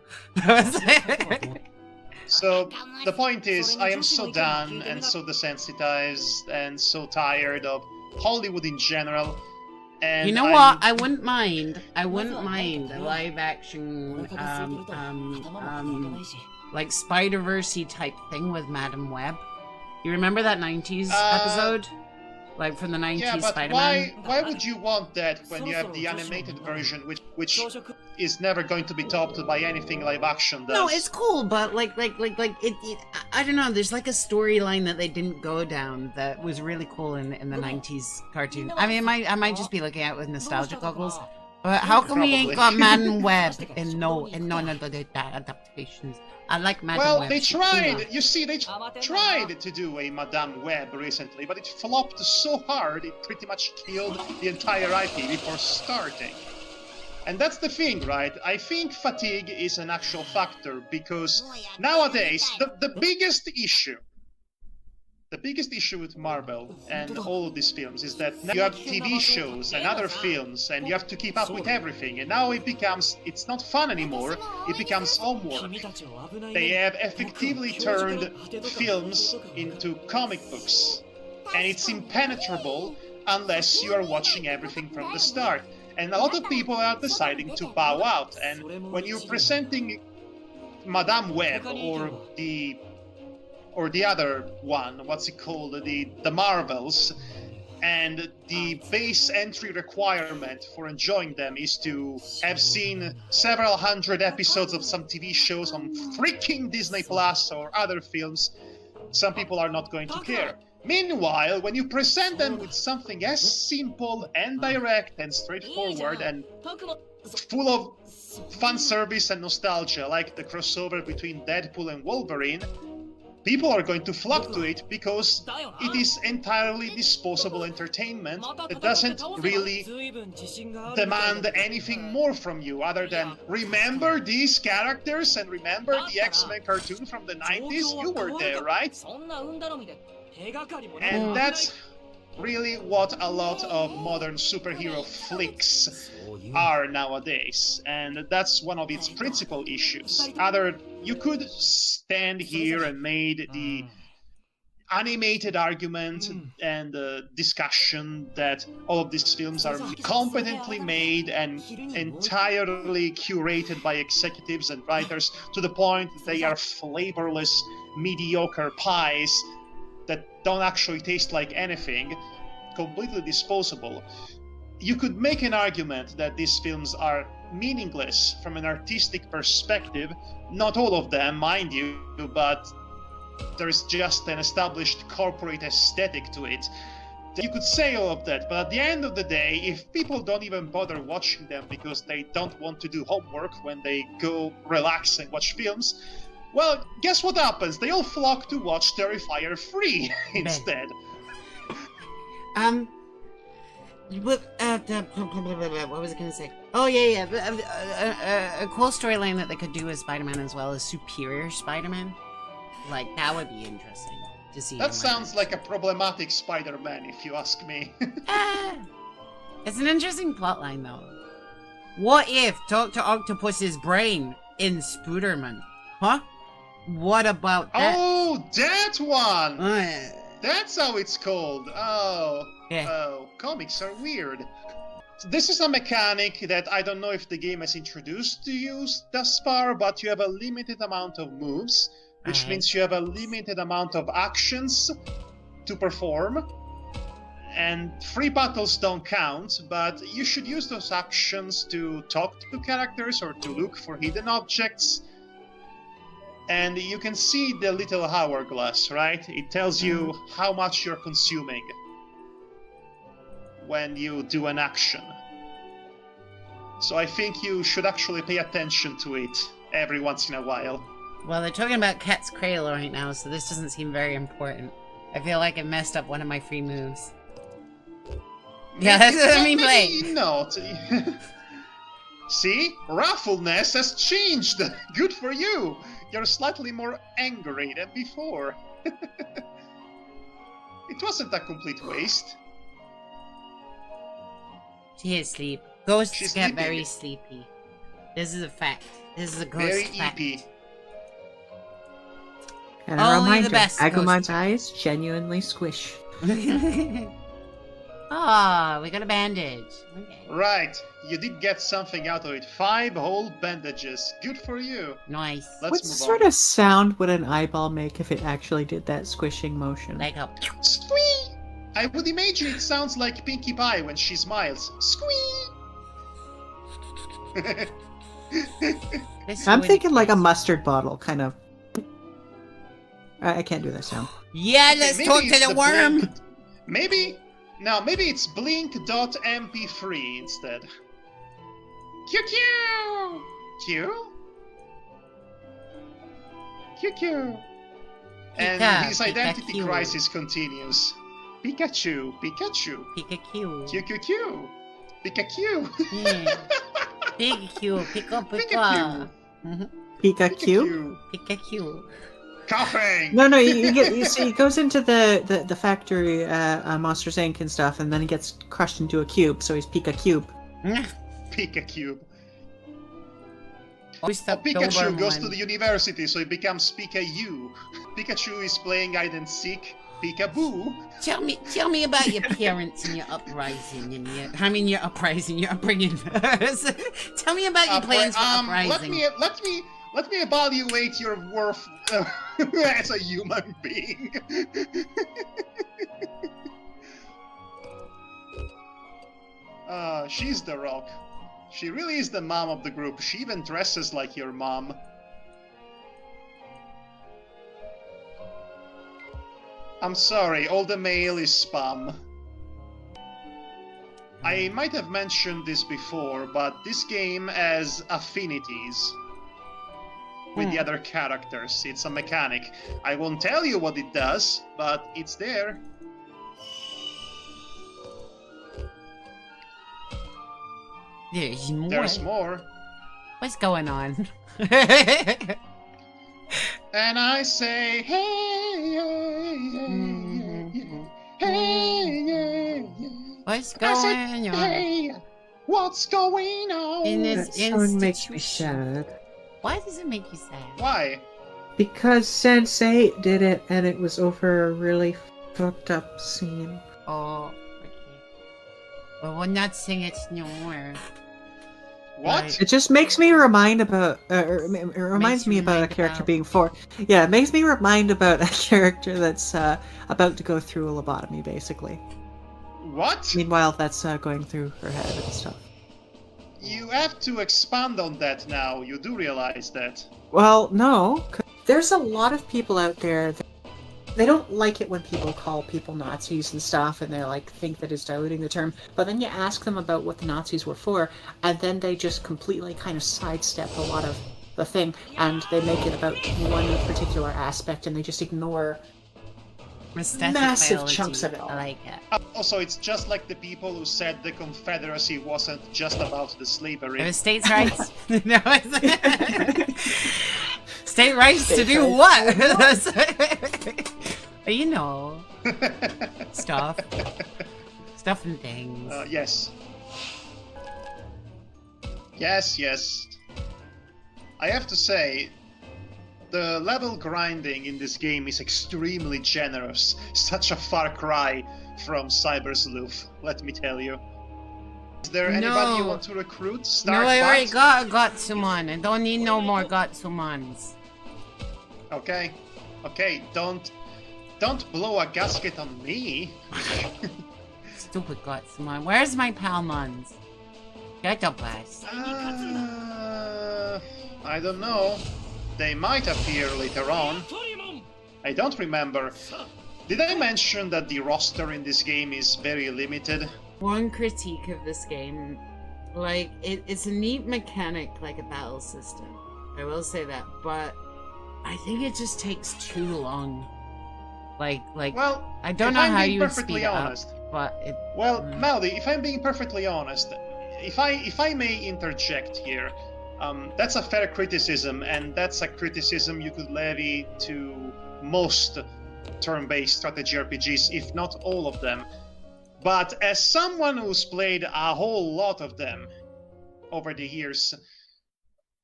So the point is, I am so done and so desensitized and so tired of Hollywood in general And You know what? I wouldn't mind. I wouldn't mind a live action, like Spider-Verse-y type thing with Madam Web. You remember that 90s episode? Like from the 90s Yeah, but Spider-Man? why would you want that when you have the animated version, which is never going to be topped by anything live action does? No, it's cool, but like it I don't know, there's like a storyline that they didn't go down that was really cool in the 90s cartoon. I mean, I might just be looking at it with nostalgia goggles, but how come we ain't got Madam Web in none of the adaptations? I like Madam Web. Well, they tried. You see, they tried to do a Madame Web recently, but it flopped so hard it pretty much killed the entire IP before starting. And that's the thing, right? I think fatigue is an actual factor because nowadays the biggest issue with Marvel and all of these films is that now you have TV shows and other films and you have to keep up with everything, and now it's not fun anymore, it becomes homework. They have effectively turned films into comic books, and it's impenetrable unless you are watching everything from the start. And a lot of people are deciding to bow out, and when you're presenting Madame Web or the other one, what's it called, the Marvels, and the base entry requirement for enjoying them is to have seen several hundred episodes of some TV shows on freaking Disney Plus or other films, some people are not going to care. Meanwhile, when you present them with something as simple and direct and straightforward and full of fan service and nostalgia, like the crossover between Deadpool and Wolverine, people are going to flock to it because it is entirely disposable entertainment that doesn't really demand anything more from you other than remember these characters and remember the X-Men cartoon from the 90s? You were there, right? And that's really what a lot of modern superhero flicks are nowadays, and that's one of its principal issues. You could stand here and made the animated argument and discussion that all of these films are competently made and entirely curated by executives and writers to the point that they are flavorless, mediocre pies that don't actually taste like anything, completely disposable. You could make an argument that these films are meaningless from an artistic perspective. Not all of them, mind you, but there's just an established corporate aesthetic to it. You could say all of that, but at the end of the day, if people don't even bother watching them because they don't want to do homework when they go relax and watch films, well, guess what happens? They all flock to watch Terrifier 3 instead. What was I gonna say? Oh yeah. A cool storyline that they could do with Spider-Man as well is Superior Spider-Man. Like, that would be interesting to see. That sounds like a problematic Spider-Man, if you ask me. It's an interesting plotline, though. What if Dr. Octopus's brain in Spooderman? Huh? What about that? Oh, that one! That's how it's called. Oh. Yeah. Oh, comics are weird. This is a mechanic that I don't know if the game has introduced to you thus far, but you have a limited amount of moves, which means you have a limited amount of actions to perform. And free battles don't count, but you should use those actions to talk to characters or to look for hidden objects. And you can see the little hourglass, right? It tells you how much you're consuming when you do an action. So I think you should actually pay attention to it every once in a while. Well, they're talking about Cat's Cradle right now, so this doesn't seem very important. I feel like it messed up one of my free moves. Yeah, that's what I mean, play. Not. See? Raffleness has changed! Good for you! You're slightly more angry than before. It wasn't a complete waste. She is asleep. Ghosts She's get sleeping. very sleepy. This is a fact. This is a ghost Very fact. eepy. And a Only the reminder, best Agumon's ghost. eyes genuinely squish. Ah, we got a bandage. Okay. Right, you did get something out of it. 5 whole bandages. Good for you. Nice. Let's What move sort on. of sound would an eyeball make if it actually did that squishing motion? Like a... Squee! I would imagine it sounds like Pinkie Pie when she smiles. Squee! I'm thinking like a mustard bottle, kind of. I can't do that sound. Yeah, Okay, let's maybe talk it's to the the worm. Blink. Maybe it's blink.mp3 instead. Q Q Q Q Q. And Pika, his identity Pikachu. crisis continues. Pikachu, Pikachu, Pikachu. Q Q Q, Pikachu. Yeah. Pikachu, Pika Pikachu. Pika. Pikachu? Pikachu. Coughing. No, you see, he goes into the factory, Monsters Inc. and stuff, and then he gets crushed into a cube, so he's Pika Cube. Pikachu. Always Oh, the Pikachu Doberman. goes to the university, so he becomes Pikachu. Pikachu is playing hide and seek. Peekaboo. Tell me about your parents and your uprising and your uprising, your upbringing. Tell me about your plans for uprising. Let me evaluate your worth as a human being. She's the rock. She really is the mom of the group. She even dresses like your mom. I'm sorry, all the mail is spam. I might have mentioned this before, but this game has affinities with the other characters. It's a mechanic. I won't tell you what it does, but it's there. There's more. There's more. What's going on? And I say, hey, hey, hey, hey, What's I going said, on? hey, what's going on? In That this sound makes me institution. sad. Why does it make you sad? Why? Because Sense8 did it, and it was over a really fucked up scene. Oh, okay. Well, we'll not sing it no more. What? Right. It just makes me remind about, it reminds me about a character being yeah, it makes me remind about a character that's about to go through a lobotomy, basically. What? Meanwhile, that's going through her head and stuff. You have to expand on that now. You do realize that. Well, no. There's a lot of people out there that they don't like it when people call people Nazis and stuff, and they like think that it's diluting the term. But then you ask them about what the Nazis were for, and then they just completely kind of sidestep a lot of the thing, and they make it about one particular aspect, and they just ignore massive chunks of it all. I like it. Also, it's just like the people who said the Confederacy wasn't just about the slavery. It was states' rights. No, state rights to State do rights. what? You know, stuff and things. Yes. Yes. I have to say, the level grinding in this game is extremely generous. Such a far cry from Cyber Sleuth, let me tell you. Is there anybody you want to recruit? No, I already Starkbot? got Gatsumon. I don't need no more Gatsumons. Okay, don't blow a gasket on me. Stupid Gatsumon. Where's my Palmons? Get the bus. I don't know. They might appear later on. I don't remember. Did I mention that the roster in this game is very limited? One critique of this game, like, it's a neat mechanic, like a battle system. I will say that, but I think it just takes too long. Like, Well, I don't if know I'm how being you would perfectly speed it honest. up, but it... Well, Melody, if I'm being perfectly honest, if I may interject here, that's a fair criticism, and that's a criticism you could levy to most turn-based strategy RPGs, if not all of them. But as someone who's played a whole lot of them over the years,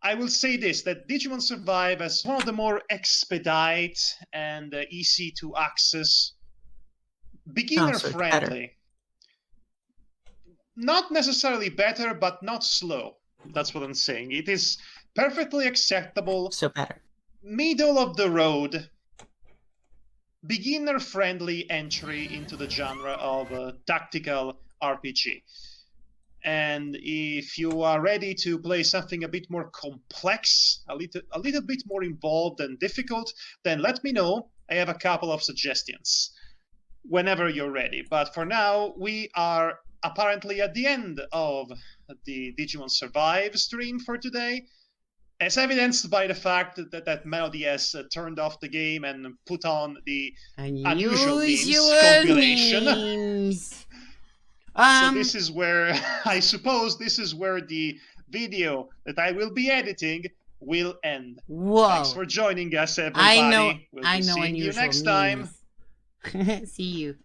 I will say this, that Digimon Survive as one of the more expedite and easy to access, beginner-friendly not necessarily better, but not slow. That's what I'm saying. It is perfectly acceptable, So better. middle of the road, beginner-friendly entry into the genre of tactical RPG. And if you are ready to play something a bit more complex, a little bit more involved and difficult, then let me know. I have a couple of suggestions whenever you're ready. But for now, we are apparently at the end of the Digimon Survive stream for today, as evidenced by the fact that Melody has turned off the game and put on the unusual memes compilation. Memes. So this is where, I suppose this is where the video that I will be editing will end. Whoa. Thanks for joining us, everybody. I know. We'll I be know seeing you unusual next time. memes. See you.